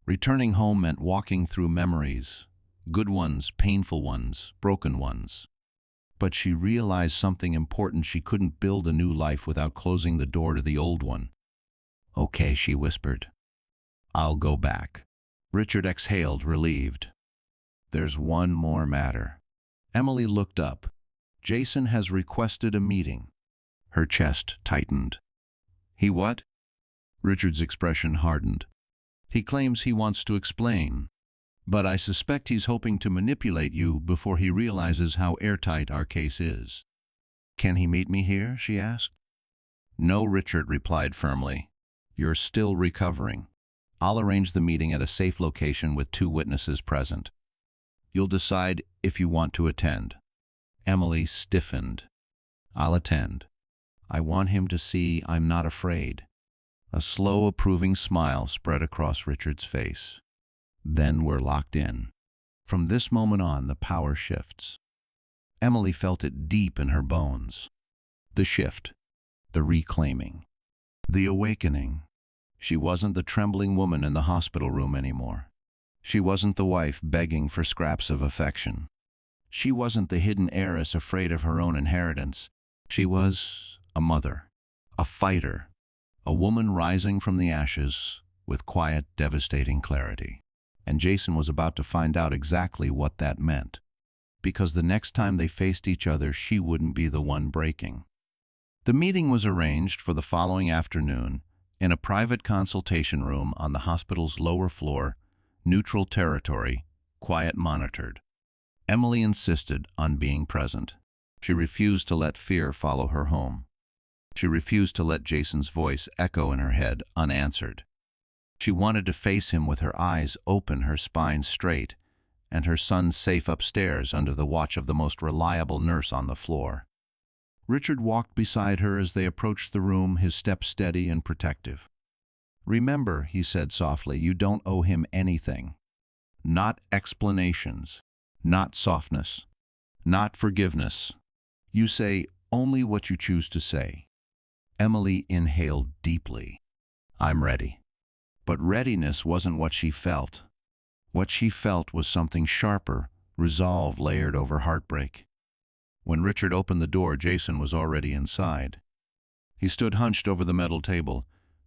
S1: Returning home meant walking through memories, good ones, painful ones, broken ones. But she realized something important: she couldn't build a new life without closing the door to the old one. "Okay," she whispered. "I'll go back." Richard exhaled, relieved. "There's one more matter." Emily looked up. "Jason has requested a meeting." Her chest tightened. "He what?" Richard's expression hardened. "He claims he wants to explain, but I suspect he's hoping to manipulate you before he realizes how airtight our case is." "Can he meet me here?" she asked. "No," Richard replied firmly. "You're still recovering. I'll arrange the meeting at a safe location with 2 witnesses present. You'll decide if you want to attend." Emily stiffened. "I'll attend. I want him to see I'm not afraid." A slow, approving smile spread across Richard's face. "Then we're locked in. From this moment on, the power shifts." Emily felt it deep in her bones. The shift, the reclaiming, the awakening. She wasn't the trembling woman in the hospital room anymore. She wasn't the wife begging for scraps of affection. She wasn't the hidden heiress afraid of her own inheritance. She was a mother, a fighter, a woman rising from the ashes with quiet, devastating clarity. And Jason was about to find out exactly what that meant, because the next time they faced each other, she wouldn't be the one breaking. The meeting was arranged for the following afternoon in a private consultation room on the hospital's lower floor, neutral territory, quiet monitored. Emily insisted on being present. She refused to let fear follow her home. She refused to let Jason's voice echo in her head unanswered. She wanted to face him with her eyes open, her spine straight, and her son safe upstairs under the watch of the most reliable nurse on the floor. Richard walked beside her as they approached the room, his step steady and protective. "Remember," he said softly, "you don't owe him anything. Not explanations, not softness, not forgiveness. You say only what you choose to say." Emily inhaled deeply. "I'm ready." But readiness wasn't what she felt. What she felt was something sharper, resolve layered over heartbreak. When Richard opened the door, Jason was already inside. He stood hunched over the metal table,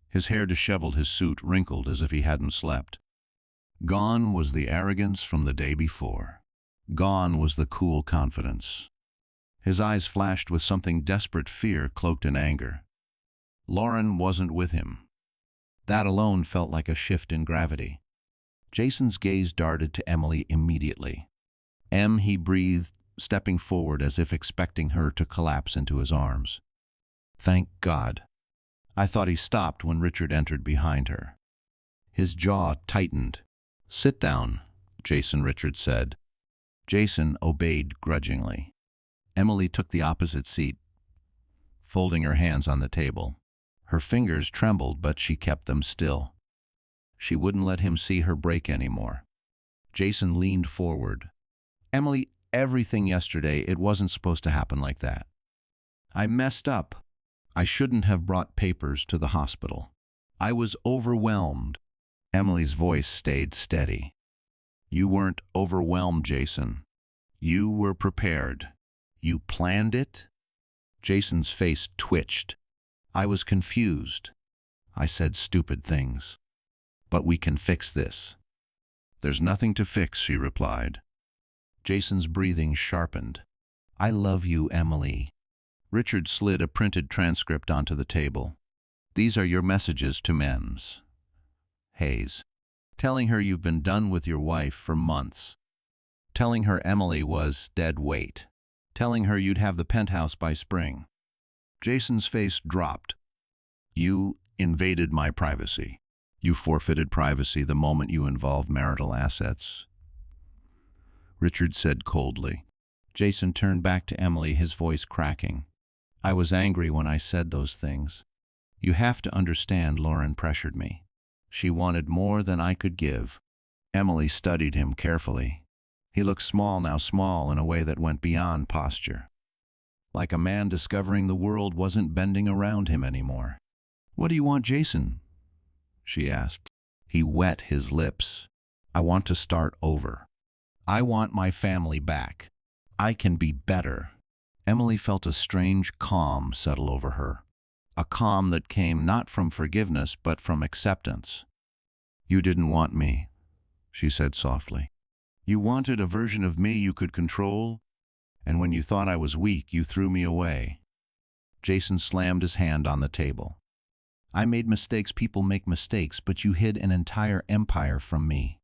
S1: his hair disheveled, his suit wrinkled as if he hadn't slept. Gone was the arrogance from the day before. Gone was the cool confidence. His eyes flashed with something desperate, fear cloaked in anger. Lauren wasn't with him. That alone felt like a shift in gravity. Jason's gaze darted to Emily immediately. "Em," he breathed, stepping forward as if expecting her to collapse into his arms. "Thank God." I thought he stopped when Richard entered behind her. His jaw tightened. "Sit down," Jason, Richard said. Jason obeyed grudgingly. Emily took the opposite seat, folding her hands on the table. Her fingers trembled, but she kept them still. She wouldn't let him see her break anymore. Jason leaned forward. "Emily, everything yesterday, it wasn't supposed to happen like that. I messed up. I shouldn't have brought papers to the hospital. I was overwhelmed." Emily's voice stayed steady. "You weren't overwhelmed, Jason. You were prepared. You planned it." Jason's face twitched. I was confused. I said stupid things. But we can fix this. There's nothing to fix, she replied. Jason's breathing sharpened. I love you, Emily. Richard slid a printed transcript onto the table. These are your messages to Mems. Hayes. Telling her you've been done with your wife for months. Telling her Emily was dead weight. Telling her you'd have the penthouse by spring. Jason's face dropped. You invaded my privacy. You forfeited privacy the moment you involved marital assets. Richard said coldly. Jason turned back to Emily, his voice cracking. I was angry when I said those things. You have to understand, Lauren pressured me. She wanted more than I could give. Emily studied him carefully. He looked small now, small in a way that went beyond posture. Like a man discovering the world wasn't bending around him anymore. What do you want, Jason? She asked. He wet his lips. I want to start over. I want my family back. I can be better. Emily felt a strange calm settle over her. A calm that came not from forgiveness, but from acceptance. You didn't want me, she said softly. You wanted a version of me you could control, and when you thought I was weak, you threw me away. Jason slammed his hand on the table. I made mistakes, people make mistakes, but you hid an entire empire from me.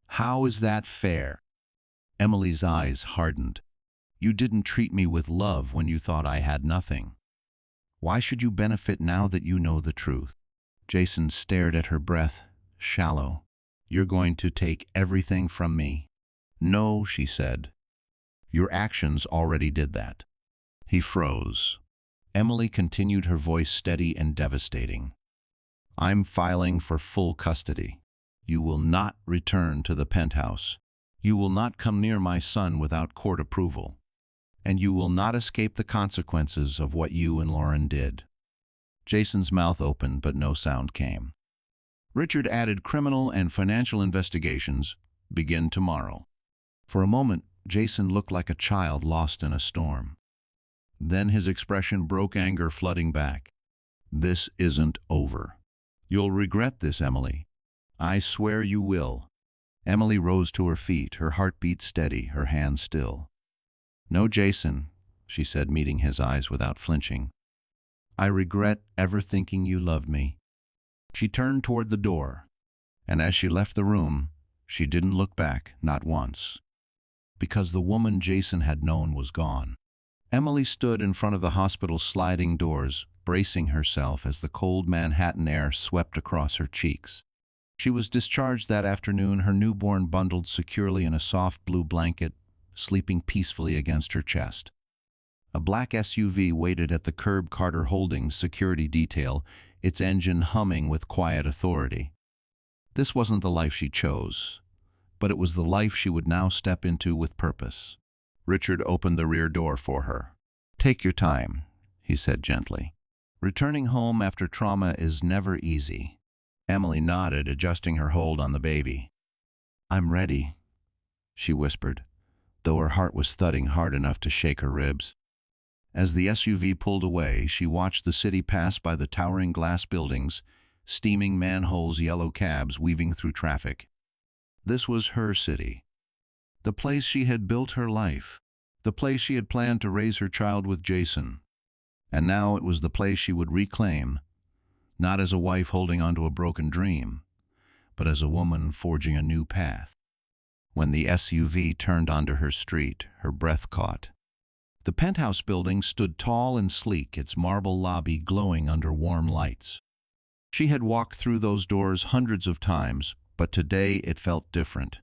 S1: How is that fair? Emily's eyes hardened. You didn't treat me with love when you thought I had nothing. Why should you benefit now that you know the truth? Jason stared at her, breath shallow. You're going to take everything from me. No, she said. Your actions already did that. He froze. Emily continued, her voice steady and devastating. I'm filing for full custody. You will not return to the penthouse. You will not come near my son without court approval. And you will not escape the consequences of what you and Lauren did. Jason's mouth opened, but no sound came. Richard added, criminal and financial investigations begin tomorrow. For a moment, Jason looked like a child lost in a storm. Then his expression broke, anger flooding back. This isn't over. You'll regret this, Emily. I swear you will. Emily rose to her feet, her heartbeat steady, her hands still. No, Jason, she said, meeting his eyes without flinching. I regret ever thinking you loved me. She turned toward the door, and as she left the room, she didn't look back, not once. Because the woman Jason had known was gone. Emily stood in front of the hospital's sliding doors, bracing herself as the cold Manhattan air swept across her cheeks. She was discharged that afternoon, her newborn bundled securely in a soft blue blanket, sleeping peacefully against her chest. A black SUV waited at the curb, Carter Holdings security detail, its engine humming with quiet authority. This wasn't the life she chose, but it was the life she would now step into with purpose. Richard opened the rear door for her. Take your time, he said gently. Returning home after trauma is never easy. Emily nodded, adjusting her hold on the baby. I'm ready, she whispered, though her heart was thudding hard enough to shake her ribs. As the SUV pulled away, she watched the city pass by, the towering glass buildings, steaming manholes, yellow cabs weaving through traffic. This was her city. The place she had built her life. The place she had planned to raise her child with Jason. And now it was the place she would reclaim, not as a wife holding onto a broken dream, but as a woman forging a new path. When the SUV turned onto her street, her breath caught. The penthouse building stood tall and sleek, its marble lobby glowing under warm lights. She had walked through those doors hundreds of times, but today it felt different.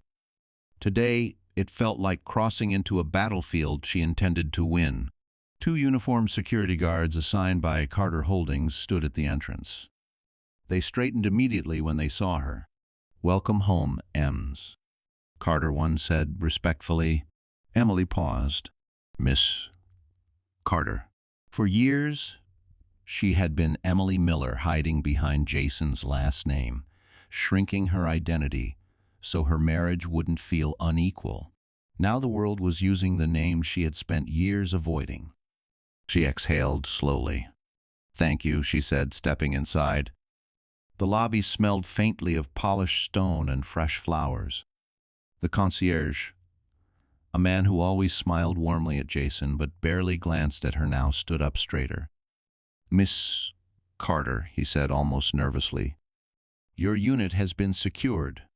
S1: Today it felt like crossing into a battlefield she intended to win. 2 uniformed security guards assigned by Carter Holdings stood at the entrance. They straightened immediately when they saw her. Welcome home, Ems, Carter one said respectfully. Emily paused. Miss Carter. For years, she had been Emily Miller, hiding behind Jason's last name, shrinking her identity so her marriage wouldn't feel unequal. Now the world was using the name she had spent years avoiding. She exhaled slowly. "Thank you," she said, stepping inside. The lobby smelled faintly of polished stone and fresh flowers. The concierge, a man who always smiled warmly at Jason but barely glanced at her now, stood up straighter. "Miss Carter," he said almost nervously, "your unit has been secured.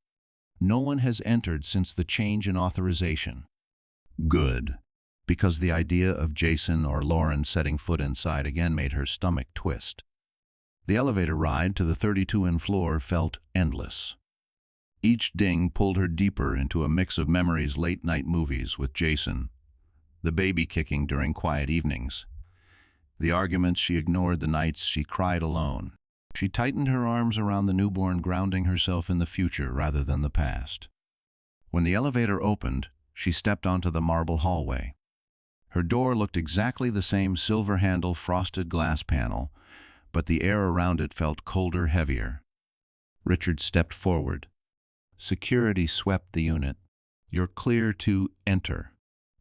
S1: No one has entered since the change in authorization." Good, because the idea of Jason or Lauren setting foot inside again made her stomach twist. The elevator ride to the 32th floor felt endless. Each ding pulled her deeper into a mix of memories: late-night movies with Jason, the baby kicking during quiet evenings, the arguments she ignored, the nights she cried alone. She tightened her arms around the newborn, grounding herself in the future rather than the past. When the elevator opened, she stepped onto the marble hallway. Her door looked exactly the same: silver handle, frosted glass panel, but the air around it felt colder, heavier. Richard stepped forward. Security swept the unit. "You're clear to enter."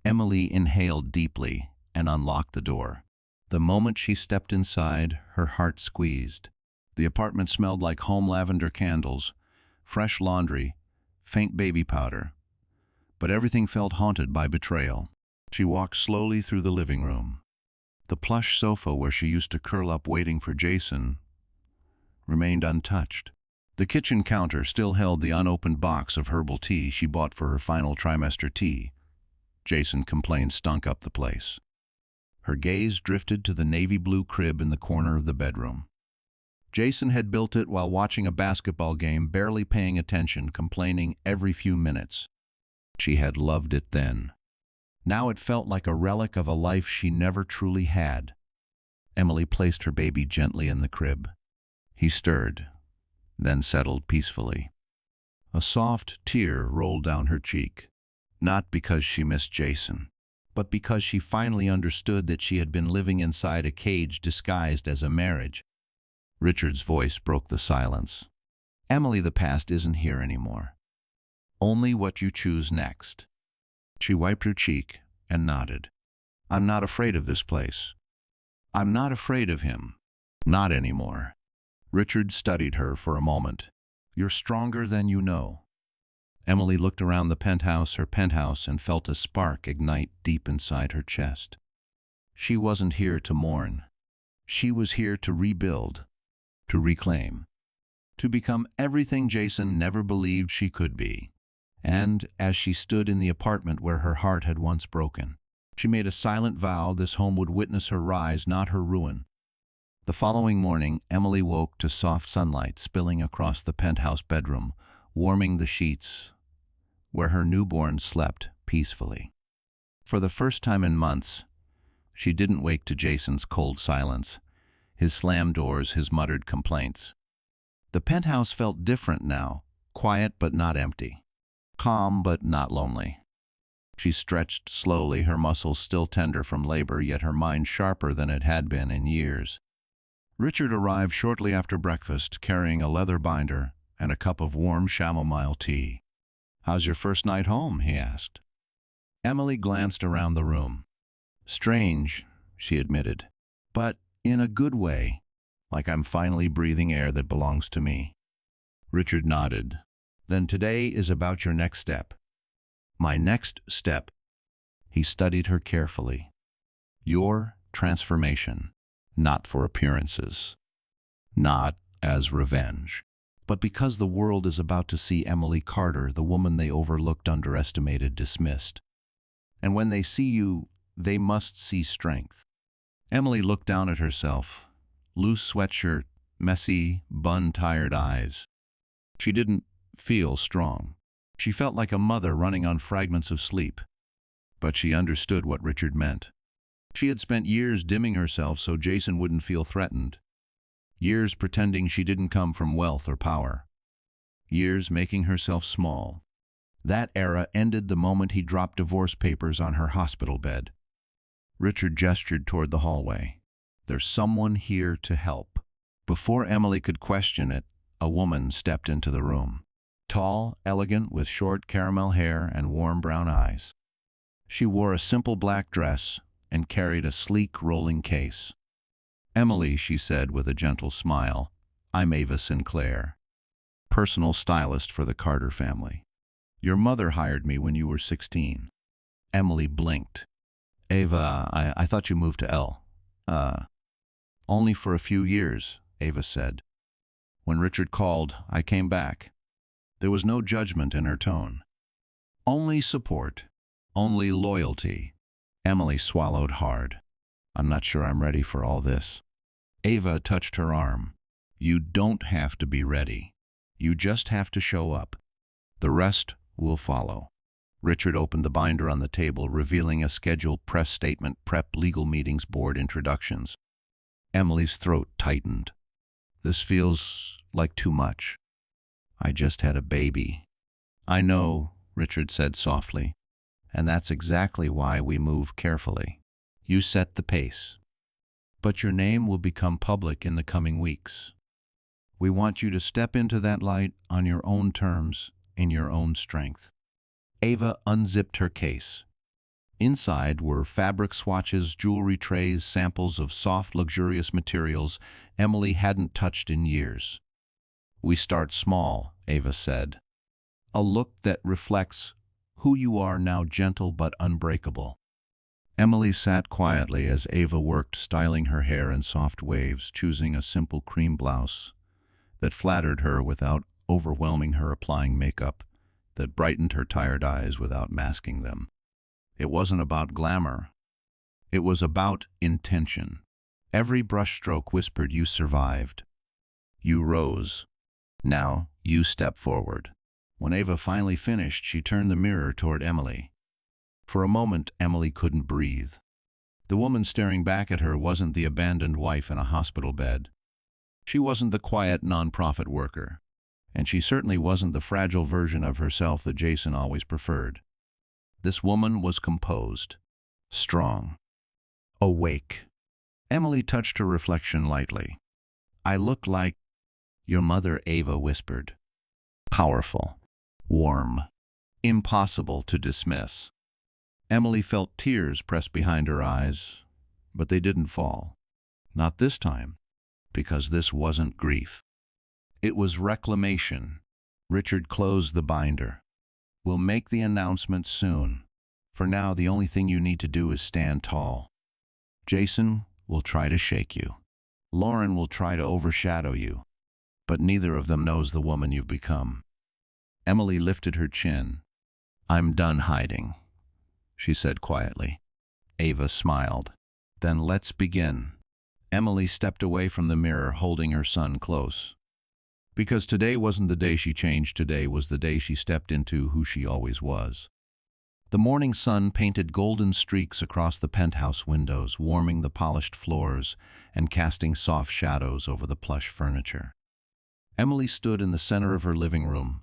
S1: Emily inhaled deeply and unlocked the door. The moment she stepped inside, her heart squeezed. The apartment smelled like home: lavender candles, fresh laundry, faint baby powder. But everything felt haunted by betrayal. She walked slowly through the living room. The plush sofa where she used to curl up waiting for Jason remained untouched. The kitchen counter still held the unopened box of herbal tea she bought for her final trimester tea. Jason complained stunk up the place. Her gaze drifted to the navy blue crib in the corner of the bedroom. Jason had built it while watching a basketball game, barely paying attention, complaining every few minutes. She had loved it then. Now it felt like a relic of a life she never truly had. Emily placed her baby gently in the crib. He stirred, then settled peacefully. A soft tear rolled down her cheek, not because she missed Jason, but because she finally understood that she had been living inside a cage disguised as a marriage. Richard's voice broke the silence. "Emily, the past isn't here anymore. Only what you choose next." She wiped her cheek and nodded. "I'm not afraid of this place. I'm not afraid of him. Not anymore." Richard studied her for a moment. "You're stronger than you know." Emily looked around the penthouse, her penthouse, and felt a spark ignite deep inside her chest. She wasn't here to mourn. She was here to rebuild, to reclaim, to become everything Jason never believed she could be. And as she stood in the apartment where her heart had once broken, she made a silent vow this home would witness her rise, not her ruin. The following morning, Emily woke to soft sunlight spilling across the penthouse bedroom, warming the sheets where her newborn slept peacefully. For the first time in months, she didn't wake to Jason's cold silence, his slammed doors, his muttered complaints. The penthouse felt different now, quiet but not empty, calm but not lonely. She stretched slowly, her muscles still tender from labor, yet her mind sharper than it had been in years. Richard arrived shortly after breakfast, carrying a leather binder and a cup of warm chamomile tea. "How's your first night home?" he asked. Emily glanced around the room. "Strange," she admitted, "but in a good way, like I'm finally breathing air that belongs to me." Richard nodded. "Then today is about your next step." "My next step?" He studied her carefully. "Your transformation, not for appearances, not as revenge, but because the world is about to see Emily Carter, the woman they overlooked, underestimated, dismissed. And when they see you, they must see strength." Emily looked down at herself. Loose sweatshirt, messy, bun-tired eyes. She didn't feel strong. She felt like a mother running on fragments of sleep. But she understood what Richard meant. She had spent years dimming herself so Jason wouldn't feel threatened. Years pretending she didn't come from wealth or power. Years making herself small. That era ended the moment he dropped divorce papers on her hospital bed. Richard gestured toward the hallway. "There's someone here to help." Before Emily could question it, a woman stepped into the room. Tall, elegant, with short caramel hair and warm brown eyes. She wore a simple black dress, and carried a sleek rolling case. "Emily," she said with a gentle smile, "I'm Ava Sinclair, personal stylist for the Carter family. Your mother hired me when you were 16. Emily blinked. "Ava, I thought you moved to L. Only for a few years," Ava said. "When Richard called, I came back." There was no judgment in her tone. Only support. Only loyalty. Emily swallowed hard. "I'm not sure I'm ready for all this." Ava touched her arm. "You don't have to be ready. You just have to show up. The rest will follow." Richard opened the binder on the table, revealing a scheduled press statement, prep, legal meetings, board introductions. Emily's throat tightened. "This feels like too much. I just had a baby." "I know," Richard said softly, "and that's exactly why we move carefully. You set the pace. But your name will become public in the coming weeks. We want you to step into that light on your own terms, in your own strength." Ava unzipped her case. Inside were fabric swatches, jewelry trays, samples of soft, luxurious materials Emily hadn't touched in years. "We start small," Ava said. "A look that reflects who you are now, gentle but unbreakable." Emily sat quietly as Ava worked, styling her hair in soft waves, choosing a simple cream blouse that flattered her without overwhelming her, applying makeup that brightened her tired eyes without masking them. It wasn't about glamour. It was about intention. Every brushstroke whispered, "You survived. You rose. Now you step forward." When Ava finally finished, she turned the mirror toward Emily. For a moment, Emily couldn't breathe. The woman staring back at her wasn't the abandoned wife in a hospital bed. She wasn't the quiet nonprofit worker. And she certainly wasn't the fragile version of herself that Jason always preferred. This woman was composed, strong, awake. Emily touched her reflection lightly. "I look like your mother," Ava whispered. Powerful, warm, impossible to dismiss. Emily felt tears press behind her eyes, but they didn't fall. Not this time, because this wasn't grief. It was reclamation. Richard closed the binder. "We'll make the announcement soon. For now, the only thing you need to do is stand tall. Jason will try to shake you. Lauren will try to overshadow you. But neither of them knows the woman you've become." Emily lifted her chin. "I'm done hiding," she said quietly. Ava smiled. "Then let's begin." Emily stepped away from the mirror, holding her son close. Because today wasn't the day she changed, today was the day she stepped into who she always was. The morning sun painted golden streaks across the penthouse windows, warming the polished floors and casting soft shadows over the plush furniture. Emily stood in the center of her living room,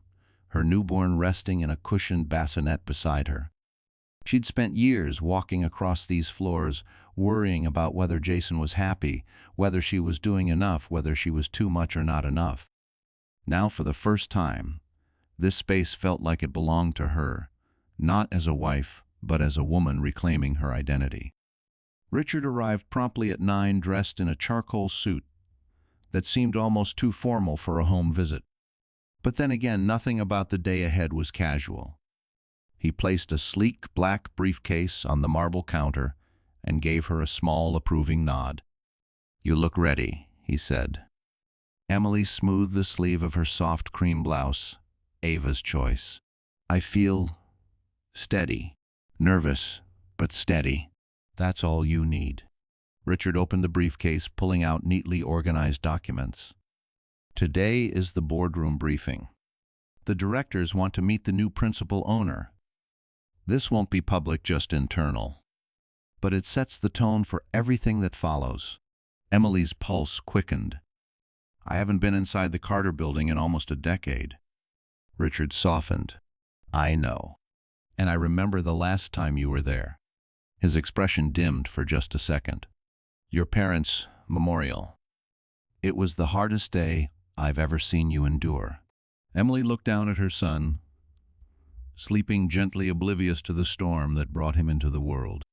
S1: her newborn resting in a cushioned bassinet beside her. She'd spent years walking across these floors, worrying about whether Jason was happy, whether she was doing enough, whether she was too much or not enough. Now, for the first time, this space felt like it belonged to her, not as a wife, but as a woman reclaiming her identity. Richard arrived promptly at 9, dressed in a charcoal suit that seemed almost too formal for a home visit. But then again, nothing about the day ahead was casual. He placed a sleek black briefcase on the marble counter and gave her a small, approving nod. "You look ready," he said. Emily smoothed the sleeve of her soft cream blouse, Ava's choice. "I feel steady. Nervous, but steady. That's all you need." Richard opened the briefcase, pulling out neatly organized documents. "Today is the boardroom briefing. The directors want to meet the new principal owner. This won't be public, just internal. But it sets the tone for everything that follows." Emily's pulse quickened. "I haven't been inside the Carter building in almost a decade." Richard softened. "I know. And I remember the last time you were there." His expression dimmed for just a second. "Your parents' memorial. It was the hardest day I've ever seen you endure." Emily looked down at her son, sleeping gently, oblivious to the storm that brought him into the world.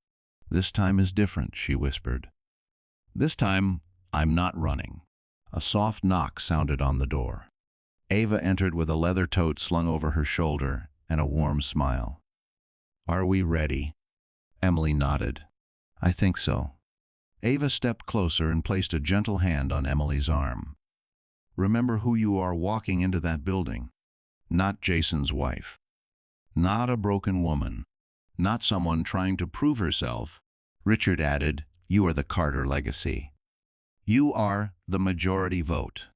S1: "This time is different," she whispered. "This time, I'm not running." A soft knock sounded on the door. Ava entered with a leather tote slung over her shoulder and a warm smile. "Are we ready?" Emily nodded. "I think so." Ava stepped closer and placed a gentle hand on Emily's arm. "Remember who you are walking into that building. Not Jason's wife. Not a broken woman. Not someone trying to prove herself." Richard added, "You are the Carter legacy. You are the majority vote.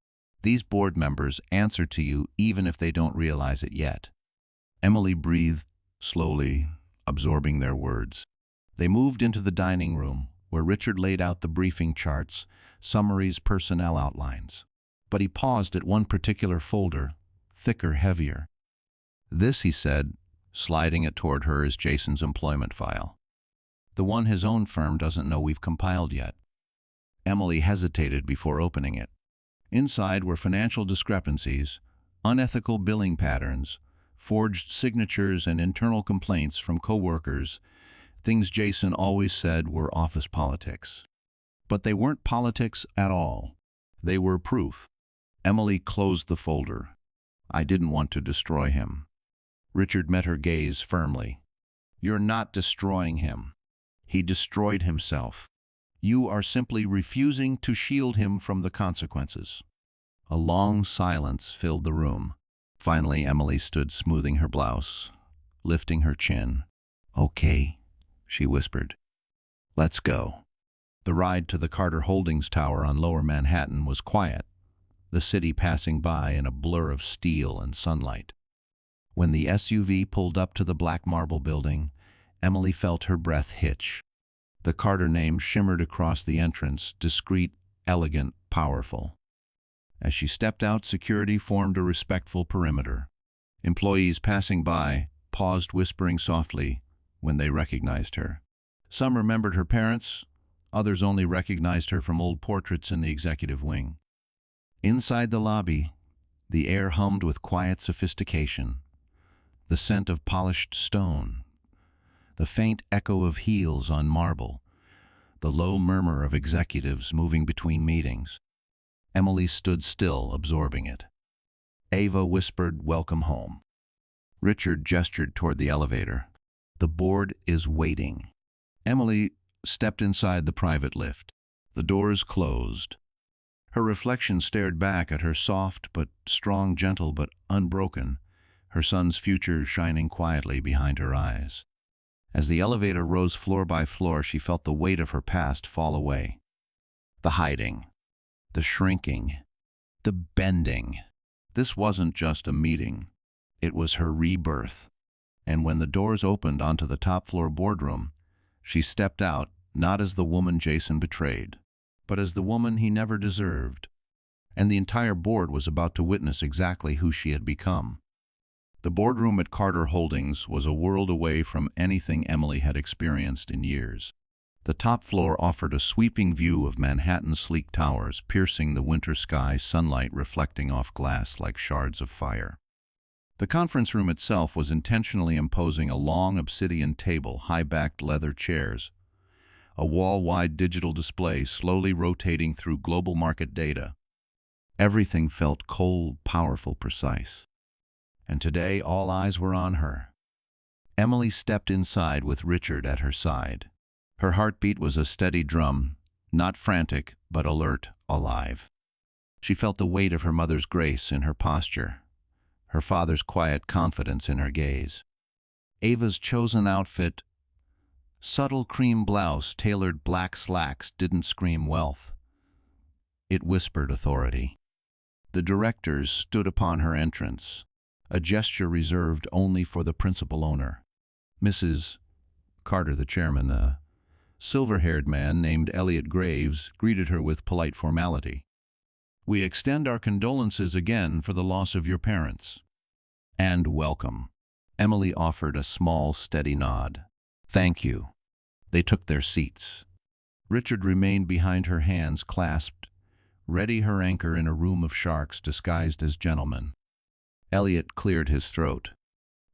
S1: These board members answer to you even if they don't realize it yet." Emily breathed slowly, absorbing their words. They moved into the dining room, where Richard laid out the briefing charts, summaries, personnel outlines. But he paused at one particular folder, thicker, heavier. "This," he said, sliding it toward her, "is Jason's employment file. The one his own firm doesn't know we've compiled yet." Emily hesitated before opening it. Inside were financial discrepancies, unethical billing patterns, forged signatures, and internal complaints from coworkers, things Jason always said were office politics. But they weren't politics at all. They were proof. Emily closed the folder. "I didn't want to destroy him." Richard met her gaze firmly. "You're not destroying him. He destroyed himself. You are simply refusing to shield him from the consequences." A long silence filled the room. Finally, Emily stood smoothing her blouse, lifting her chin. "Okay," she whispered. "Let's go." The ride to the Carter Holdings Tower on Lower Manhattan was quiet, the city passing by in a blur of steel and sunlight. When the SUV pulled up to the black marble building, Emily felt her breath hitch. The Carter name shimmered across the entrance, discreet, elegant, powerful. As she stepped out, security formed a respectful perimeter. Employees passing by paused, whispering softly when they recognized her. Some remembered her parents, others only recognized her from old portraits in the executive wing. Inside the lobby, the air hummed with quiet sophistication, the scent of polished stone, the faint echo of heels on marble, the low murmur of executives moving between meetings. Emily stood still, absorbing it. Ava whispered, "Welcome home." Richard gestured toward the elevator. "The board is waiting." Emily stepped inside the private lift. The doors closed. Her reflection stared back at her, soft but strong, gentle but unbroken, her son's future shining quietly behind her eyes. As the elevator rose floor by floor, she felt the weight of her past fall away. The hiding, the shrinking, the bending. This wasn't just a meeting. It was her rebirth. And when the doors opened onto the top-floor boardroom, she stepped out, not as the woman Jason betrayed, but as the woman he never deserved. And the entire board was about to witness exactly who she had become. The boardroom at Carter Holdings was a world away from anything Emily had experienced in years. The top floor offered a sweeping view of Manhattan's sleek towers, piercing the winter sky, sunlight reflecting off glass like shards of fire. The conference room itself was intentionally imposing: a long obsidian table, high-backed leather chairs, a wall-wide digital display slowly rotating through global market data. Everything felt cold, powerful, precise. And today all eyes were on her. Emily stepped inside with Richard at her side. Her heartbeat was a steady drum, not frantic, but alert, alive. She felt the weight of her mother's grace in her posture, her father's quiet confidence in her gaze. Ava's chosen outfit, subtle cream blouse, tailored black slacks, didn't scream wealth. It whispered authority. The directors stood upon her entrance, a gesture reserved only for the principal owner. Mrs. Carter, the chairman, a silver-haired man named Elliot Graves, greeted her with polite formality. "We extend our condolences again for the loss of your parents." "And welcome." Emily offered a small, steady nod. "Thank you." They took their seats. Richard remained behind her, hands clasped, ready, her anchor in a room of sharks disguised as gentlemen. Elliot cleared his throat.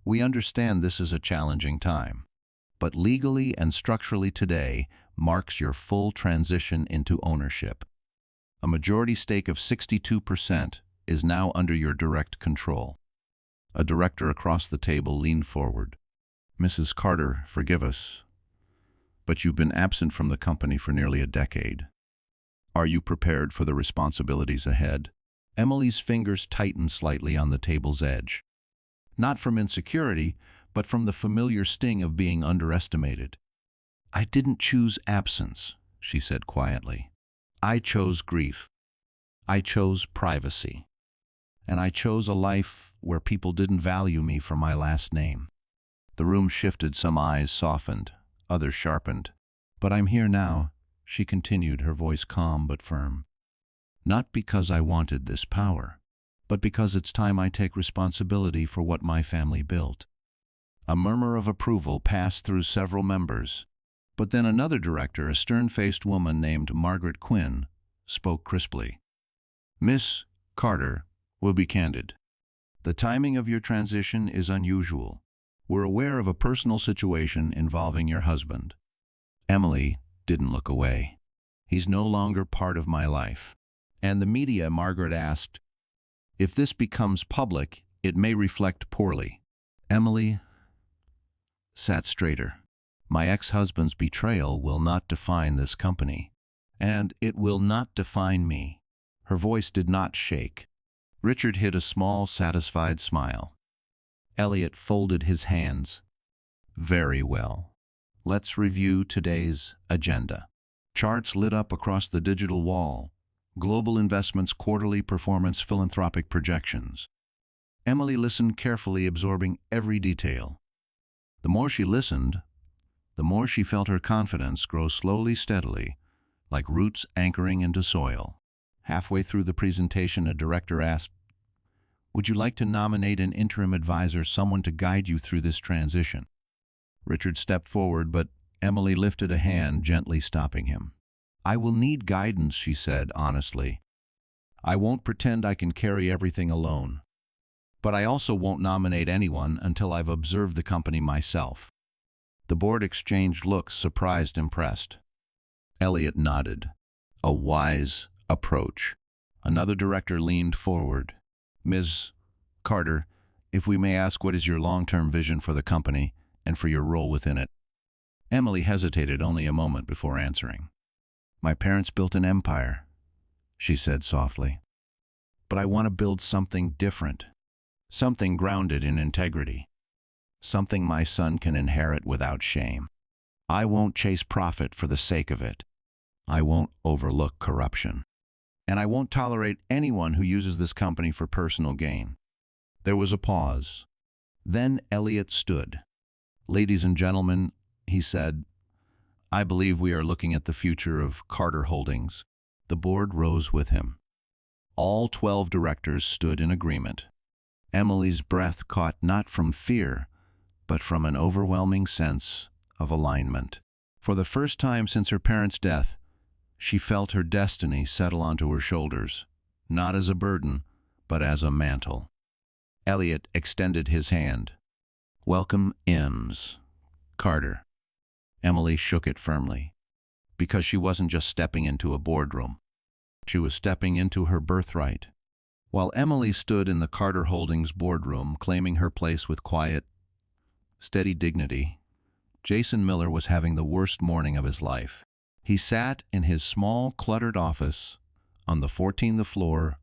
S1: "We understand this is a challenging time. but legally and structurally today marks your full transition into ownership. A majority stake of 62% is now under your direct control. A director across the table leaned forward. Mrs. Carter, forgive us, but you've been absent from the company for nearly a decade. Are you prepared for the responsibilities ahead? Emily's fingers tightened slightly on the table's edge. Not from insecurity, but from the familiar sting of being underestimated. I didn't choose absence, she said quietly. I chose grief. I chose privacy. And I chose a life where people didn't value me for my last name. The room shifted, some eyes softened, others sharpened. But I'm here now, she continued, her voice calm but firm. Not because I wanted this power, but because it's time I take responsibility for what my family built. A murmur of approval passed through several members, but then another director, a stern-faced woman named Margaret Quinn, spoke crisply. Miss Carter, we'll be candid. The timing of your transition is unusual. We're aware of a personal situation involving your husband. Emily didn't look away. He's no longer part of my life. And the media, Margaret asked, if this becomes public, it may reflect poorly. Emily sat straighter. My ex-husband's betrayal will not define this company, and it will not define me. Her voice did not shake. Richard hid a small, satisfied smile. Elliot folded his hands. Very well. Let's review today's agenda. Charts lit up across the digital wall. Global Investments Quarterly Performance Philanthropic Projections. Emily listened carefully, absorbing every detail. The more she listened, the more she felt her confidence grow slowly, steadily, like roots anchoring into soil. Halfway through the presentation, a director asked, would you like to nominate an interim advisor, someone to guide you through this transition? Richard stepped forward, but Emily lifted a hand, gently stopping him. I will need guidance, she said honestly. I won't pretend I can carry everything alone. But I also won't nominate anyone until I've observed the company myself. The board exchanged looks, surprised, impressed. Elliot nodded. A wise approach. Another director leaned forward. Ms. Carter, if we may ask, what is your long-term vision for the company and for your role within it? Emily hesitated only a moment before answering. My parents built an empire, she said softly. But I want to build something different, something grounded in integrity, something my son can inherit without shame. I won't chase profit for the sake of it. I won't overlook corruption. And I won't tolerate anyone who uses this company for personal gain. There was a pause. Then Elliot stood. Ladies and gentlemen, he said, I believe we are looking at the future of Carter Holdings. The board rose with him. All 12 directors stood in agreement. Emily's breath caught not from fear, but from an overwhelming sense of alignment. For the first time since her parents' death, she felt her destiny settle onto her shoulders, not as a burden, but as a mantle. Elliot extended his hand. Welcome, Ms. Carter. Emily shook it firmly, because she wasn't just stepping into a boardroom. She was stepping into her birthright. While Emily stood in the Carter Holdings boardroom, claiming her place with quiet, steady dignity, Jason Miller was having the worst morning of his life. He sat in his small, cluttered office on the 14th floor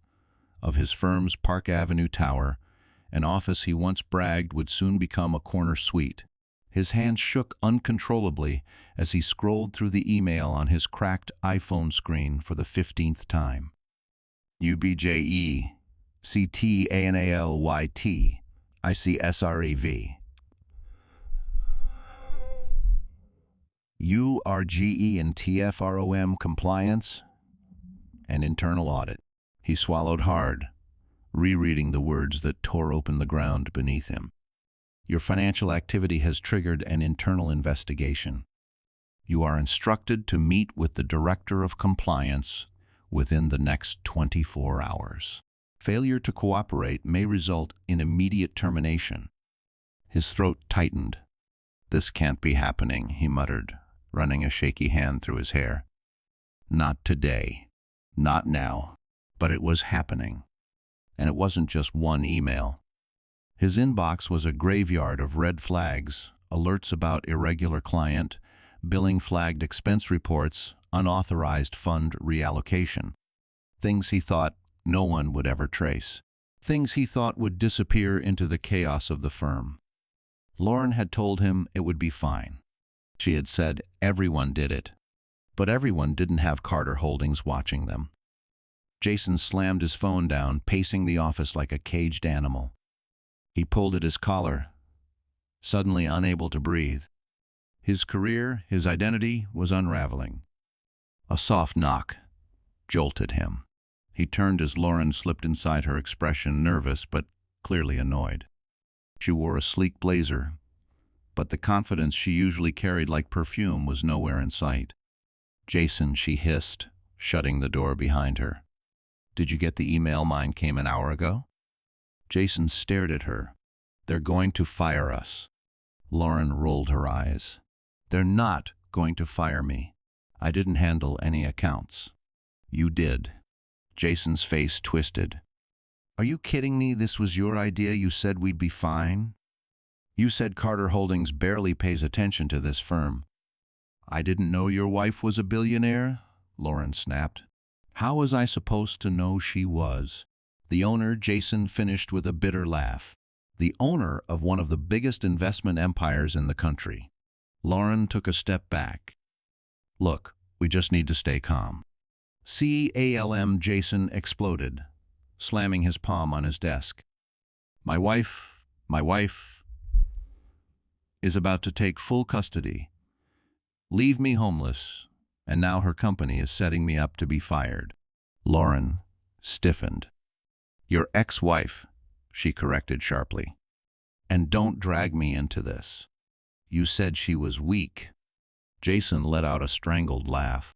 S1: of his firm's Park Avenue tower, an office he once bragged would soon become a corner suite. His hands shook uncontrollably as he scrolled through the email on his cracked iPhone screen for the 15th time. UBJE, CTANALYT, ICSREV. URGE and TFROM compliance and internal audit. He swallowed hard, rereading the words that tore open the ground beneath him. Your financial activity has triggered an internal investigation. You are instructed to meet with the Director of Compliance within the next 24 hours. Failure to cooperate may result in immediate termination. His throat tightened. "This can't be happening," he muttered, running a shaky hand through his hair. Not today. Not now. But it was happening. And it wasn't just one email. His inbox was a graveyard of red flags, alerts about irregular client, billing flagged expense reports, unauthorized fund reallocation. Things he thought no one would ever trace. Things he thought would disappear into the chaos of the firm. Lauren had told him it would be fine. She had said everyone did it. But everyone didn't have Carter Holdings watching them. Jason slammed his phone down, pacing the office like a caged animal. He pulled at his collar, suddenly unable to breathe. His career, his identity, was unraveling. A soft knock jolted him. He turned as Lauren slipped inside, her expression nervous but clearly annoyed. She wore a sleek blazer, but the confidence she usually carried like perfume was nowhere in sight. "Jason," she hissed, shutting the door behind her. "Did you get the email? Mine came an hour ago." Jason stared at her. "They're going to fire us." Lauren rolled her eyes. "They're not going to fire me. I didn't handle any accounts." "You did." Jason's face twisted. "Are you kidding me? This was your idea. You said we'd be fine. You said Carter Holdings barely pays attention to this firm." "I didn't know your wife was a billionaire," Lauren snapped. "How was I supposed to know she was?" "The owner," Jason finished with a bitter laugh. "The owner of one of the biggest investment empires in the country." Lauren took a step back. "Look, we just need to stay calm." "Calm," Jason exploded, slamming his palm on his desk. My wife is about to take full custody, leave me homeless, and now her company is setting me up to be fired." Lauren stiffened. "Your ex-wife," she corrected sharply. "And don't drag me into this. You said she was weak." Jason let out a strangled laugh.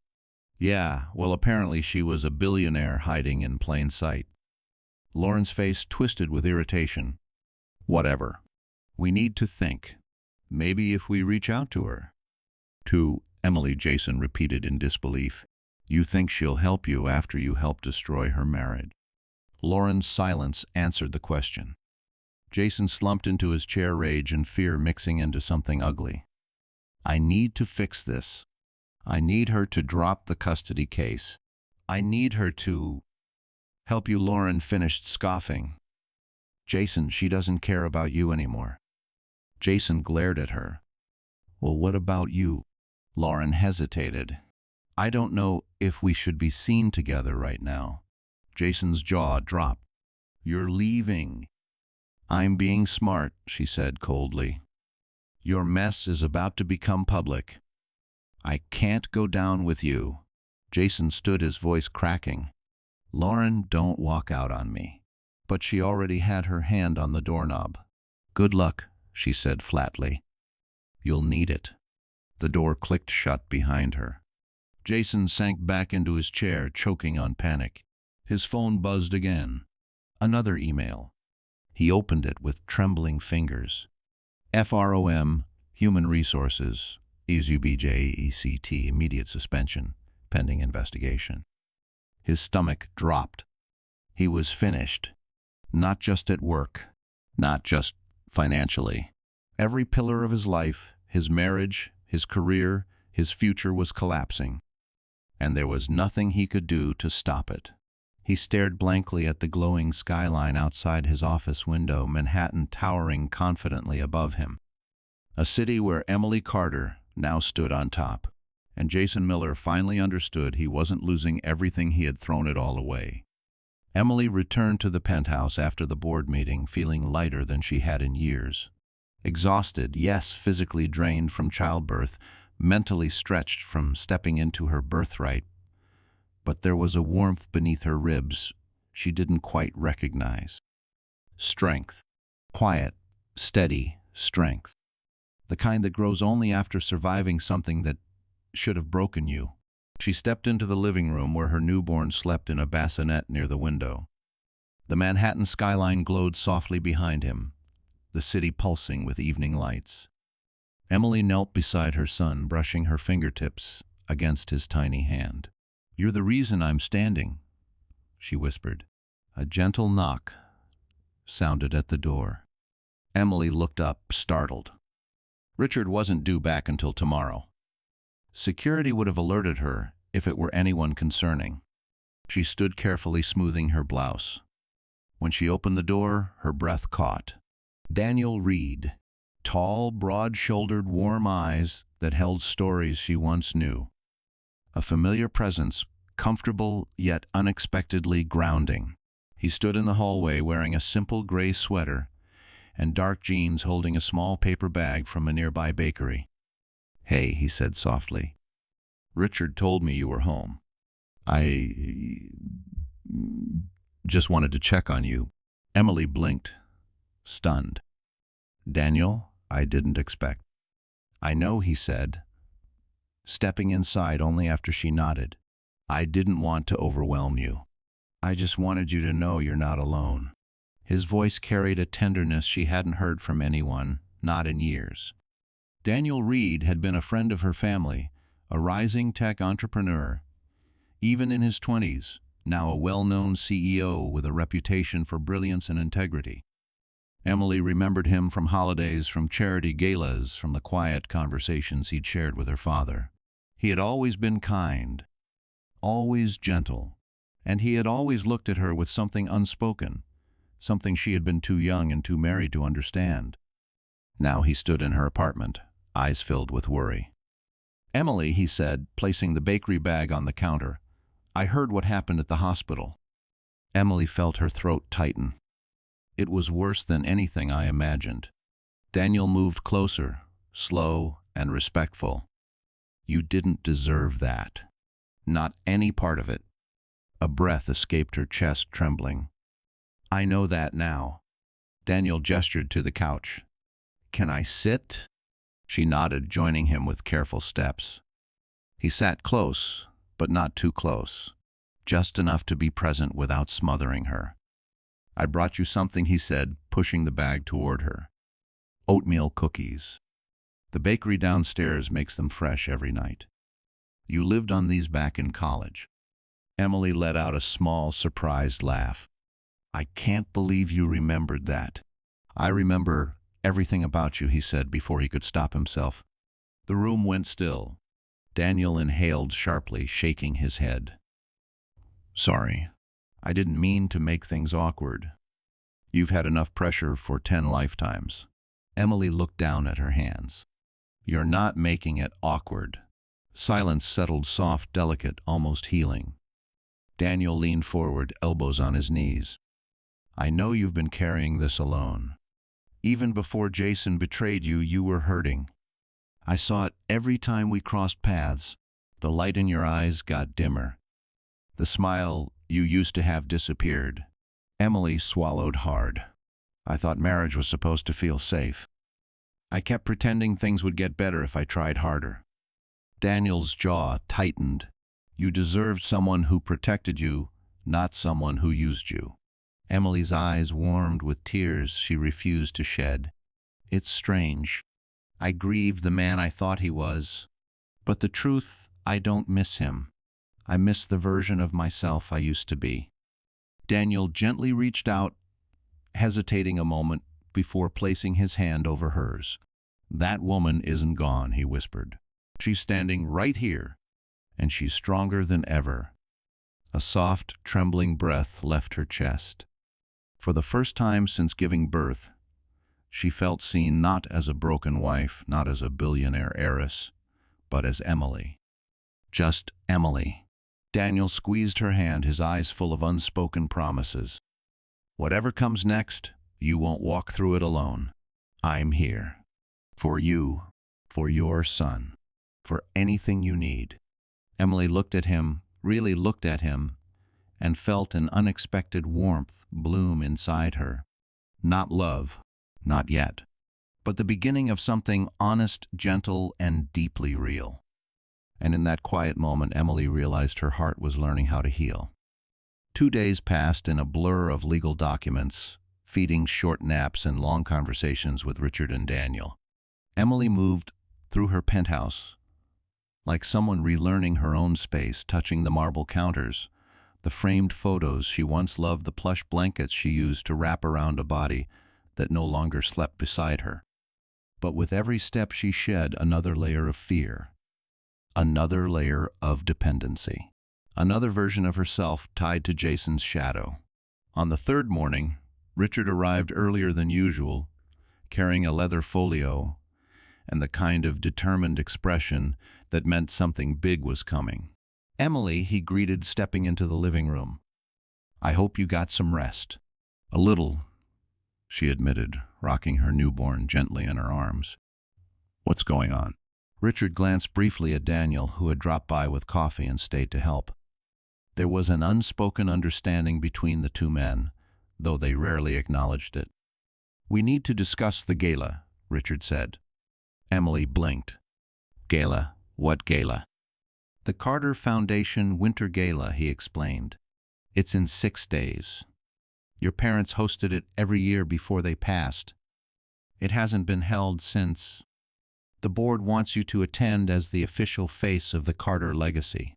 S1: "Yeah, well, apparently she was a billionaire hiding in plain sight." Lauren's face twisted with irritation. "Whatever. We need to think. Maybe if we reach out to her." "To Emily," Jason repeated in disbelief. "You think she'll help you after you help destroy her marriage?" Lauren's silence answered the question. Jason slumped into his chair, rage and fear mixing into something ugly. "I need to fix this. I need her to drop the custody case. I need her to help you." Lauren finished scoffing. "Jason, she doesn't care about you anymore." Jason glared at her. "Well, what about you?" Lauren hesitated. "I don't know if we should be seen together right now." Jason's jaw dropped. "You're leaving." "I'm being smart," she said coldly. "Your mess is about to become public. I can't go down with you." Jason stood, his voice cracking. "Lauren, don't walk out on me." But she already had her hand on the doorknob. "Good luck," she said flatly. "You'll need it." The door clicked shut behind her. Jason sank back into his chair, choking on panic. His phone buzzed again. Another email. He opened it with trembling fingers. "FROM, Human Resources, EZUBJECT, immediate suspension, pending investigation." His stomach dropped. He was finished. Not just at work, not just financially. Every pillar of his life, his marriage, his career, his future was collapsing. And there was nothing he could do to stop it. He stared blankly at the glowing skyline outside his office window, Manhattan towering confidently above him. A city where Emily Carter now stood on top. And Jason Miller finally understood he wasn't losing everything, he had thrown it all away. Emily returned to the penthouse after the board meeting, feeling lighter than she had in years. Exhausted, yes, physically drained from childbirth, mentally stretched from stepping into her birthright. But there was a warmth beneath her ribs she didn't quite recognize. Strength. Quiet, steady strength. The kind that grows only after surviving something that should have broken you. She stepped into the living room where her newborn slept in a bassinet near the window. The Manhattan skyline glowed softly behind him, the city pulsing with evening lights. Emily knelt beside her son, brushing her fingertips against his tiny hand. "You're the reason I'm standing," she whispered. A gentle knock sounded at the door. Emily looked up, startled. Richard wasn't due back until tomorrow. Security would have alerted her if it were anyone concerning. She stood carefully smoothing her blouse. When she opened the door, her breath caught. Daniel Reed. Tall, broad-shouldered, warm eyes that held stories she once knew. A familiar presence, comfortable yet unexpectedly grounding. He stood in the hallway wearing a simple gray sweater and dark jeans, holding a small paper bag from a nearby bakery. "Hey," he said softly. "Richard told me you were home. I just wanted to check on you." Emily blinked, stunned. "Daniel, I didn't expect." "I know," he said, stepping inside only after she nodded. "I didn't want to overwhelm you. I just wanted you to know you're not alone." His voice carried a tenderness she hadn't heard from anyone, not in years. Daniel Reed had been a friend of her family, a rising tech entrepreneur. Even in his 20s, now a well-known CEO with a reputation for brilliance and integrity. Emily remembered him from holidays, from charity galas, from the quiet conversations he'd shared with her father. He had always been kind, always gentle, and he had always looked at her with something unspoken, something she had been too young and too married to understand. Now he stood in her apartment, eyes filled with worry. "Emily," he said, placing the bakery bag on the counter, "I heard what happened at the hospital." Emily felt her throat tighten. "It was worse than anything I imagined." Daniel moved closer, slow and respectful. "You didn't deserve that. Not any part of it." A breath escaped her chest, trembling. "I know that now." Daniel gestured to the couch. "Can I sit?" She nodded, joining him with careful steps. He sat close, but not too close, just enough to be present without smothering her. "I brought you something," he said, pushing the bag toward her. "Oatmeal cookies. The bakery downstairs makes them fresh every night. You lived on these back in college." Emily let out a small, surprised laugh. "I can't believe you remembered that." "I remember everything about you," he said before he could stop himself. The room went still. Daniel inhaled sharply, shaking his head. "Sorry. I didn't mean to make things awkward. You've had enough pressure for 10 lifetimes." Emily looked down at her hands. "You're not making it awkward." Silence settled, soft, delicate, almost healing. Daniel leaned forward, elbows on his knees. "I know you've been carrying this alone. Even before Jason betrayed you, you were hurting. I saw it every time we crossed paths. The light in your eyes got dimmer. The smile you used to have disappeared." Emily swallowed hard. "I thought marriage was supposed to feel safe. I kept pretending things would get better if I tried harder." Daniel's jaw tightened. "You deserved someone who protected you, not someone who used you." Emily's eyes warmed with tears she refused to shed. "It's strange. I grieved the man I thought he was. But the truth, I don't miss him. I miss the version of myself I used to be." Daniel gently reached out, hesitating a moment before placing his hand over hers. "That woman isn't gone," he whispered. "She's standing right here, and she's stronger than ever." A soft, trembling breath left her chest. For the first time since giving birth, she felt seen, not as a broken wife, not as a billionaire heiress, but as Emily. Just Emily. Daniel squeezed her hand, his eyes full of unspoken promises. "Whatever comes next, you won't walk through it alone. I'm here. For you, for your son, for anything you need." Emily looked at him, really looked at him, and felt an unexpected warmth bloom inside her. Not love, not yet, but the beginning of something honest, gentle, and deeply real. And in that quiet moment, Emily realized her heart was learning how to heal. 2 days passed in a blur of legal documents, feeding short naps and long conversations with Richard and Daniel. Emily moved through her penthouse, like someone relearning her own space, touching the marble counters, the framed photos she once loved, the plush blankets she used to wrap around a body that no longer slept beside her. But with every step she shed another layer of fear, another layer of dependency, another version of herself tied to Jason's shadow. On the third morning, Richard arrived earlier than usual, carrying a leather folio and the kind of determined expression that meant something big was coming. Emily, he greeted, stepping into the living room. "I hope you got some rest." "A little," she admitted, rocking her newborn gently in her arms. "What's going on?" Richard glanced briefly at Daniel, who had dropped by with coffee and stayed to help. There was an unspoken understanding between the two men, though they rarely acknowledged it. "We need to discuss the gala," Richard said. Emily blinked. "Gala? What gala?" "The Carter Foundation Winter Gala," he explained. "It's in 6 days. Your parents hosted it every year before they passed. It hasn't been held since. The board wants you to attend as the official face of the Carter legacy."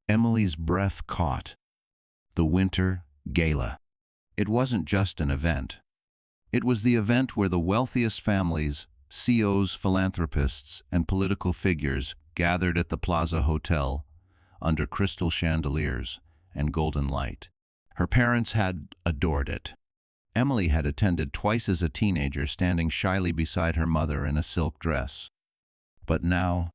S1: Emily's breath caught. The Winter Gala. It wasn't just an event. It was the event where the wealthiest families, CEOs, philanthropists, and political figures gathered at the Plaza Hotel under crystal chandeliers and golden light. Her parents had adored it. Emily had attended twice as a teenager, standing shyly beside her mother in a silk dress. But now,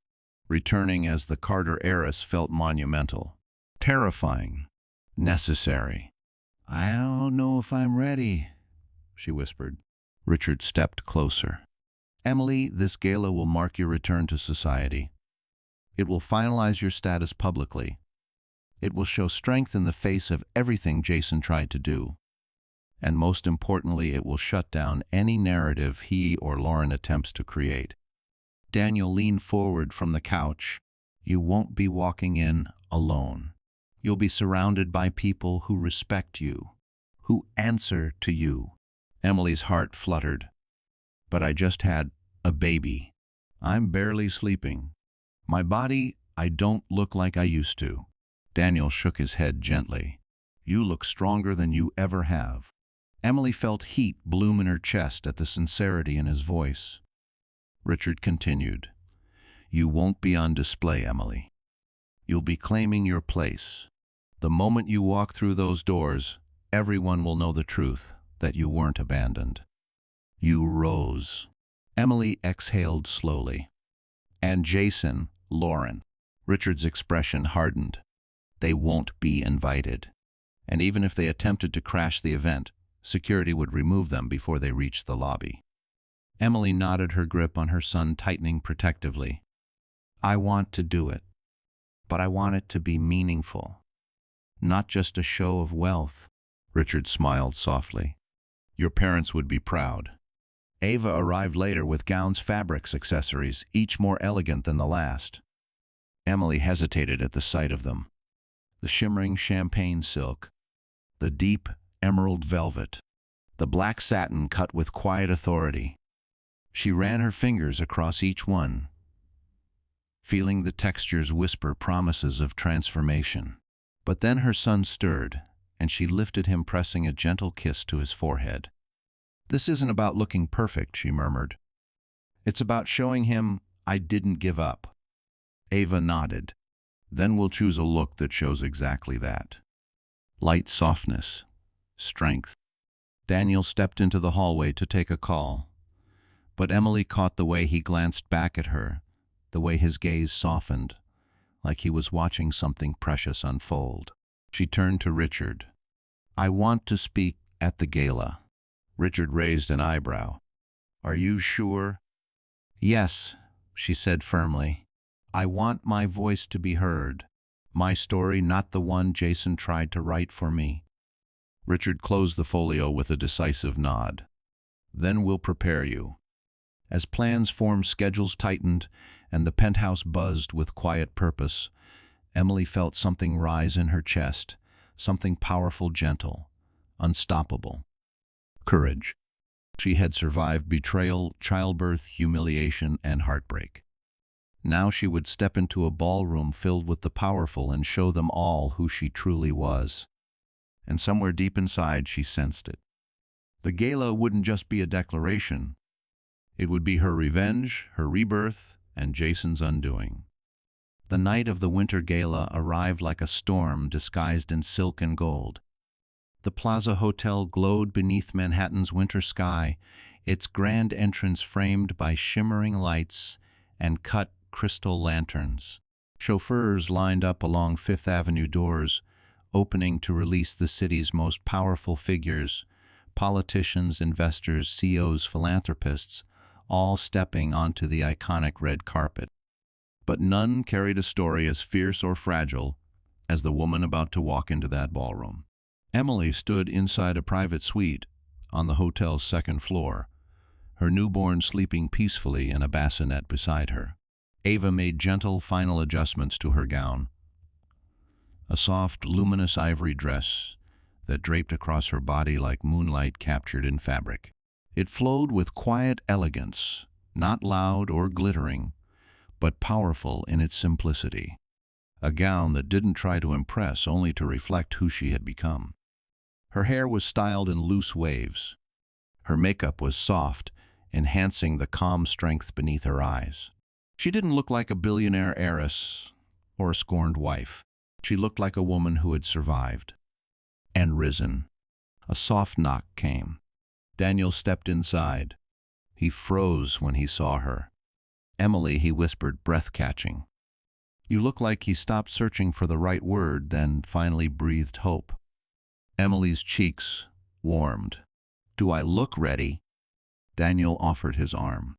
S1: returning as the Carter heiress felt monumental, terrifying, necessary. "I don't know if I'm ready," she whispered. Richard stepped closer. "Emily, this gala will mark your return to society. It will finalize your status publicly. It will show strength in the face of everything Jason tried to do. And most importantly, it will shut down any narrative he or Lauren attempts to create." Daniel leaned forward from the couch. "You won't be walking in alone. You'll be surrounded by people who respect you, who answer to you." Emily's heart fluttered. "But I just had a baby. I'm barely sleeping. My body, I don't look like I used to." Daniel shook his head gently. "You look stronger than you ever have." Emily felt heat bloom in her chest at the sincerity in his voice. Richard continued, "You won't be on display, Emily. You'll be claiming your place. The moment you walk through those doors, everyone will know the truth, that you weren't abandoned. You rose." Emily exhaled slowly. "And Jason, Lauren." Richard's expression hardened. "They won't be invited. And even if they attempted to crash the event, security would remove them before they reached the lobby." Emily nodded, her grip on her son tightening protectively. "I want to do it, but I want it to be meaningful, not just a show of wealth." Richard smiled softly. "Your parents would be proud." Ava arrived later with gowns, fabrics, accessories, each more elegant than the last. Emily hesitated at the sight of them. The shimmering champagne silk, the deep emerald velvet, the black satin cut with quiet authority. She ran her fingers across each one, feeling the textures whisper promises of transformation. But then her son stirred, and she lifted him, pressing a gentle kiss to his forehead. "This isn't about looking perfect," she murmured. "It's about showing him I didn't give up." Ava nodded. "Then we'll choose a look that shows exactly that. Light softness, strength." Daniel stepped into the hallway to take a call. But Emily caught the way he glanced back at her, the way his gaze softened, like he was watching something precious unfold. She turned to Richard. "I want to speak at the gala." Richard raised an eyebrow. "Are you sure?" "Yes," she said firmly. "I want my voice to be heard. My story, not the one Jason tried to write for me." Richard closed the folio with a decisive nod. "Then we'll prepare you." As plans formed, schedules tightened, and the penthouse buzzed with quiet purpose, Emily felt something rise in her chest, something powerful, gentle, unstoppable. Courage. She had survived betrayal, childbirth, humiliation, and heartbreak. Now she would step into a ballroom filled with the powerful and show them all who she truly was. And somewhere deep inside she sensed it. The gala wouldn't just be a declaration. It would be her revenge, her rebirth, and Jason's undoing. The night of the winter gala arrived like a storm disguised in silk and gold. The Plaza Hotel glowed beneath Manhattan's winter sky, its grand entrance framed by shimmering lights and cut crystal lanterns. Chauffeurs lined up along Fifth Avenue doors, opening to release the city's most powerful figures, politicians, investors, CEOs, philanthropists, all stepping onto the iconic red carpet. But none carried a story as fierce or fragile as the woman about to walk into that ballroom. Emily stood inside a private suite on the hotel's second floor, her newborn sleeping peacefully in a bassinet beside her. Ava made gentle final adjustments to her gown, a soft, luminous ivory dress that draped across her body like moonlight captured in fabric. It flowed with quiet elegance, not loud or glittering, but powerful in its simplicity. A gown that didn't try to impress, only to reflect who she had become. Her hair was styled in loose waves. Her makeup was soft, enhancing the calm strength beneath her eyes. She didn't look like a billionaire heiress or a scorned wife. She looked like a woman who had survived and risen. A soft knock came. Daniel stepped inside. He froze when he saw her. "Emily," he whispered, breath-catching. "You look like he stopped searching for the right word, then finally breathed hope." Emily's cheeks warmed. "Do I look ready?" Daniel offered his arm.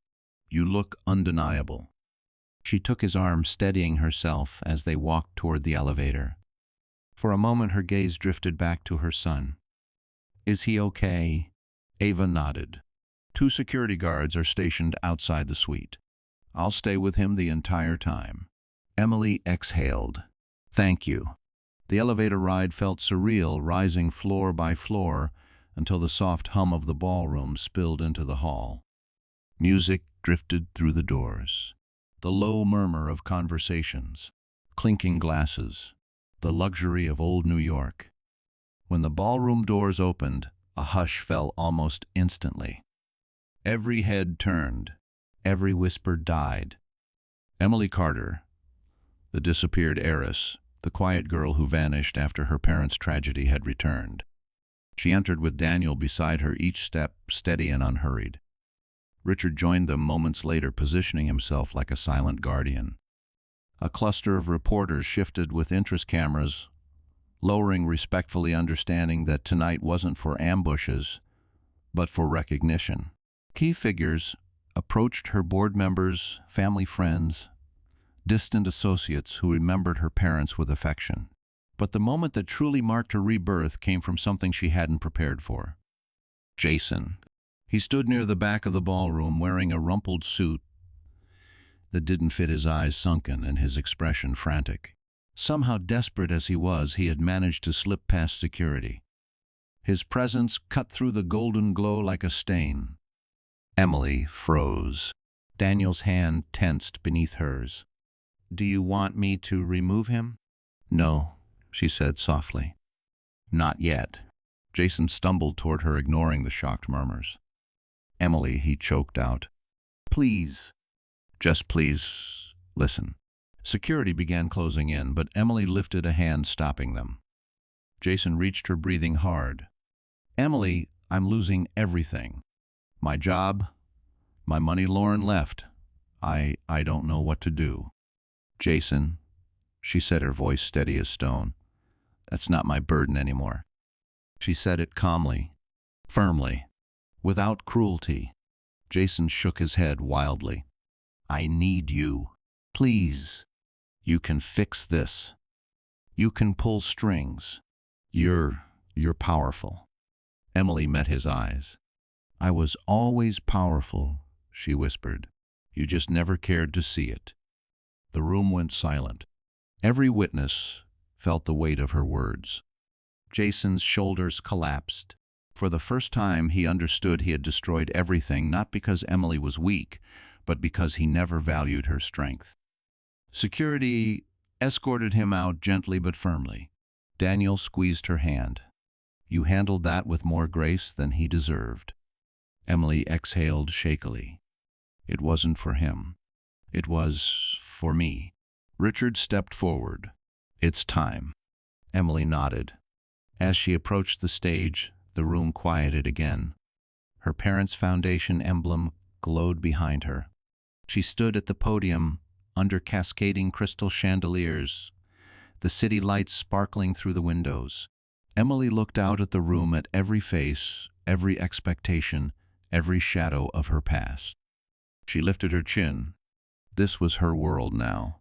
S1: "You look undeniable." She took his arm, steadying herself as they walked toward the elevator. For a moment her gaze drifted back to her son. "Is he okay?" Ava nodded. "2 security guards are stationed outside the suite. I'll stay with him the entire time." Emily exhaled. "Thank you." The elevator ride felt surreal, rising floor by floor until the soft hum of the ballroom spilled into the hall. Music drifted through the doors. The low murmur of conversations, clinking glasses, the luxury of old New York. When the ballroom doors opened, a hush fell almost instantly. Every head turned, every whisper died. Emily Carter, the disappeared heiress, the quiet girl who vanished after her parents' tragedy, had returned. She entered with Daniel beside her, each step steady and unhurried. Richard joined them moments later, positioning himself like a silent guardian. A cluster of reporters shifted with interest cameras, lowering respectfully, understanding that tonight wasn't for ambushes, but for recognition. Key figures approached her: board members, family friends, distant associates who remembered her parents with affection. But the moment that truly marked her rebirth came from something she hadn't prepared for. Jason. He stood near the back of the ballroom, wearing a rumpled suit that didn't fit, his eyes sunken and his expression frantic. Somehow, desperate as he was, he had managed to slip past security. His presence cut through the golden glow like a stain. Emily froze. Daniel's hand tensed beneath hers. "Do you want me to remove him?" "No," she said softly. "Not yet." Jason stumbled toward her, ignoring the shocked murmurs. "Emily," he choked out. "Please." "Just please, listen." Security began closing in, but Emily lifted a hand, stopping them. Jason reached her, breathing hard. "Emily, I'm losing everything. My job, my money. Lauren left. I don't know what to do." "Jason," she said, her voice steady as stone, "that's not my burden anymore." She said it calmly, firmly, without cruelty. Jason shook his head wildly. "I need you. Please. You can fix this. You can pull strings. You're powerful." Emily met his eyes. "I was always powerful," she whispered. "You just never cared to see it." The room went silent. Every witness felt the weight of her words. Jason's shoulders collapsed. For the first time, he understood he had destroyed everything, not because Emily was weak, but because he never valued her strength. Security escorted him out gently but firmly. Daniel squeezed her hand. You handled that with more grace than he deserved. Emily exhaled shakily. It wasn't for him. It was for me. Richard stepped forward. It's time. Emily nodded. As she approached the stage, the room quieted again. Her parents' foundation emblem glowed behind her. She stood at the podium, under cascading crystal chandeliers, the city lights sparkling through the windows. Emily looked out at the room, at every face, every expectation, every shadow of her past. She lifted her chin. This was her world now,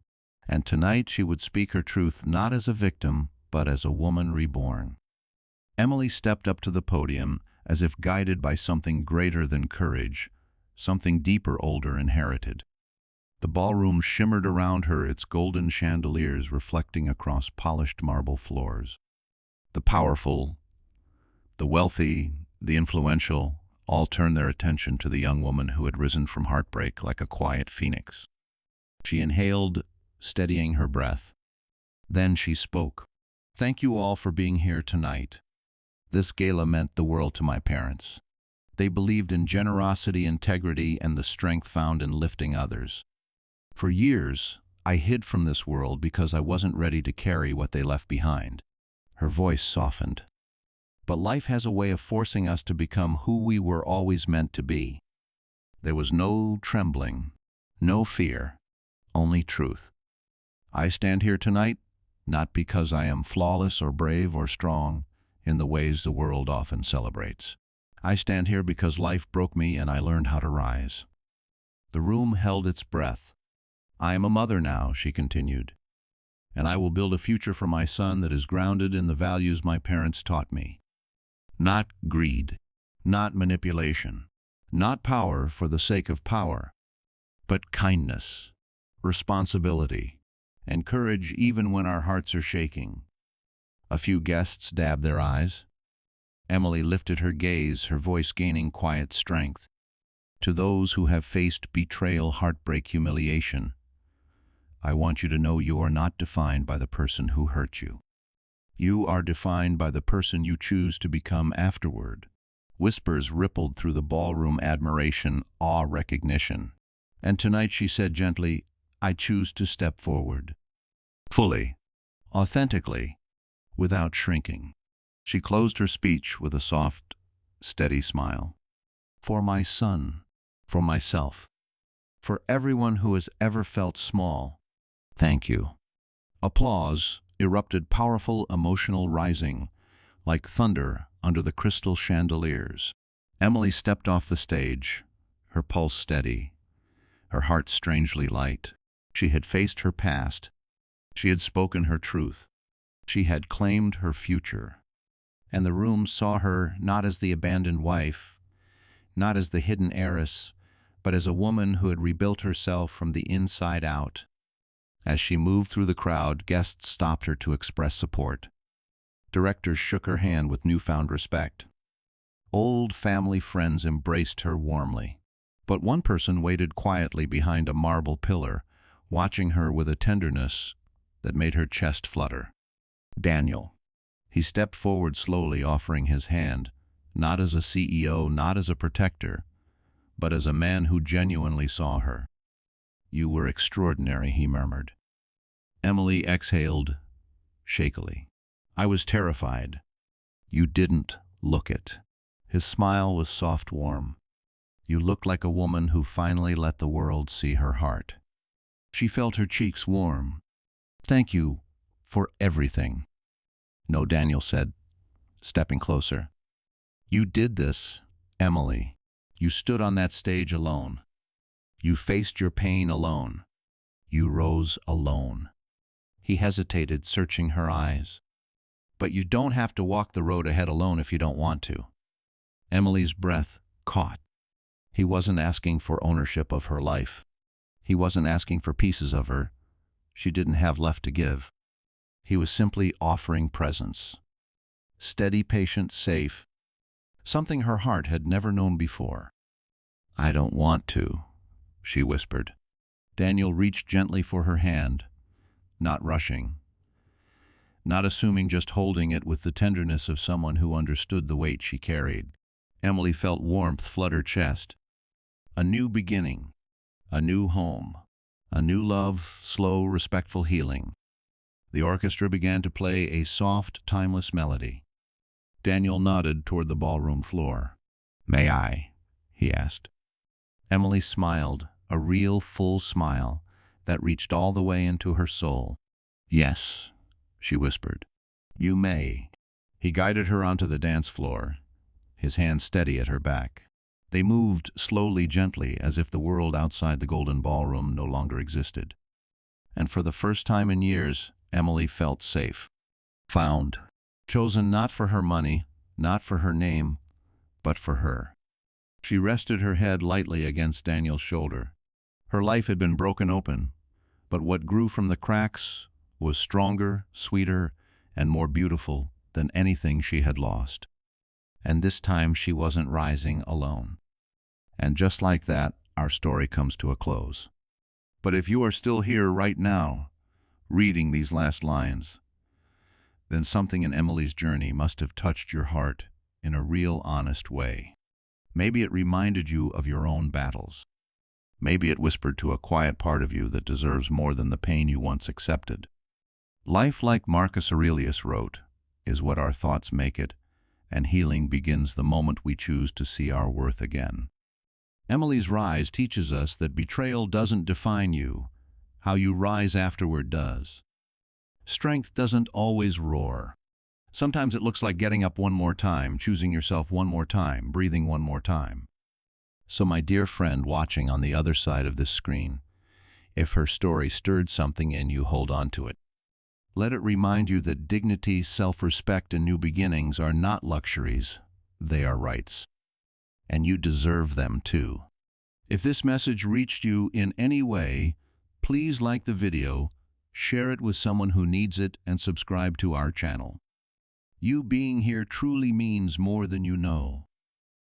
S1: and tonight she would speak her truth not as a victim, but as a woman reborn. Emily stepped up to the podium as if guided by something greater than courage, something deeper, older, inherited. The ballroom shimmered around her, its golden chandeliers reflecting across polished marble floors. The powerful, the wealthy, the influential, all turned their attention to the young woman who had risen from heartbreak like a quiet phoenix. She inhaled, steadying her breath. Then she spoke. Thank you all for being here tonight. This gala meant the world to my parents. They believed in generosity, integrity, and the strength found in lifting others. For years, I hid from this world because I wasn't ready to carry what they left behind. Her voice softened. But life has a way of forcing us to become who we were always meant to be. There was no trembling, no fear, only truth. I stand here tonight, not because I am flawless or brave or strong in the ways the world often celebrates. I stand here because life broke me and I learned how to rise. The room held its breath. I am a mother now, she continued, and I will build a future for my son that is grounded in the values my parents taught me. Not greed, not manipulation, not power for the sake of power, but kindness, responsibility, and courage even when our hearts are shaking. A few guests dabbed their eyes. Emily lifted her gaze, her voice gaining quiet strength. To those who have faced betrayal, heartbreak, humiliation, I want you to know you are not defined by the person who hurt you. You are defined by the person you choose to become afterward. Whispers rippled through the ballroom, admiration, awe, recognition. And tonight she said gently, I choose to step forward. Fully, authentically, without shrinking. She closed her speech with a soft, steady smile. For my son, for myself, for everyone who has ever felt small, thank you. Applause erupted, powerful, emotional, rising, like thunder under the crystal chandeliers. Emily stepped off the stage, her pulse steady, her heart strangely light. She had faced her past. She had spoken her truth. She had claimed her future. And the room saw her not as the abandoned wife, not as the hidden heiress, but as a woman who had rebuilt herself from the inside out. As she moved through the crowd, guests stopped her to express support. Directors shook her hand with newfound respect. Old family friends embraced her warmly. But one person waited quietly behind a marble pillar, watching her with a tenderness that made her chest flutter. Daniel. He stepped forward slowly, offering his hand, not as a CEO, not as a protector, but as a man who genuinely saw her. You were extraordinary, he murmured. Emily exhaled shakily. I was terrified. You didn't look it. His smile was soft, warm. You looked like a woman who finally let the world see her heart. She felt her cheeks warm. Thank you for everything. No, Daniel said, stepping closer. You did this, Emily. You stood on that stage alone. You faced your pain alone. You rose alone. He hesitated, searching her eyes. But you don't have to walk the road ahead alone if you don't want to. Emily's breath caught. He wasn't asking for ownership of her life. He wasn't asking for pieces of her she didn't have left to give. He was simply offering presence. Steady, patient, safe. Something her heart had never known before. I don't want to, she whispered. Daniel reached gently for her hand, not rushing, not assuming, just holding it with the tenderness of someone who understood the weight she carried. Emily felt warmth flood her chest. A new beginning, a new home, a new love, slow, respectful healing. The orchestra began to play a soft, timeless melody. Daniel nodded toward the ballroom floor. "May I?" he asked. Emily smiled, a real, full smile that reached all the way into her soul. "Yes," she whispered. "You may." He guided her onto the dance floor, his hand steady at her back. They moved slowly, gently, as if the world outside the golden ballroom no longer existed. And for the first time in years, Emily felt safe, found, chosen not for her money, not for her name, but for her. She rested her head lightly against Daniel's shoulder. Her life had been broken open, but what grew from the cracks was stronger, sweeter, and more beautiful than anything she had lost. And this time she wasn't rising alone. And just like that, our story comes to a close. But if you are still here right now, reading these last lines, then something in Emily's journey must have touched your heart in a real, honest way. Maybe it reminded you of your own battles. Maybe it whispered to a quiet part of you that deserves more than the pain you once accepted. Life, like Marcus Aurelius wrote, is what our thoughts make it, and healing begins the moment we choose to see our worth again. Emily's rise teaches us that betrayal doesn't define you, how you rise afterward does. Strength doesn't always roar. Sometimes it looks like getting up one more time, choosing yourself one more time, breathing one more time. So my dear friend watching on the other side of this screen, if her story stirred something in you, hold on to it. Let it remind you that dignity, self-respect, and new beginnings are not luxuries, they are rights. And you deserve them too. If this message reached you in any way, please like the video, share it with someone who needs it, and subscribe to our channel. You being here truly means more than you know.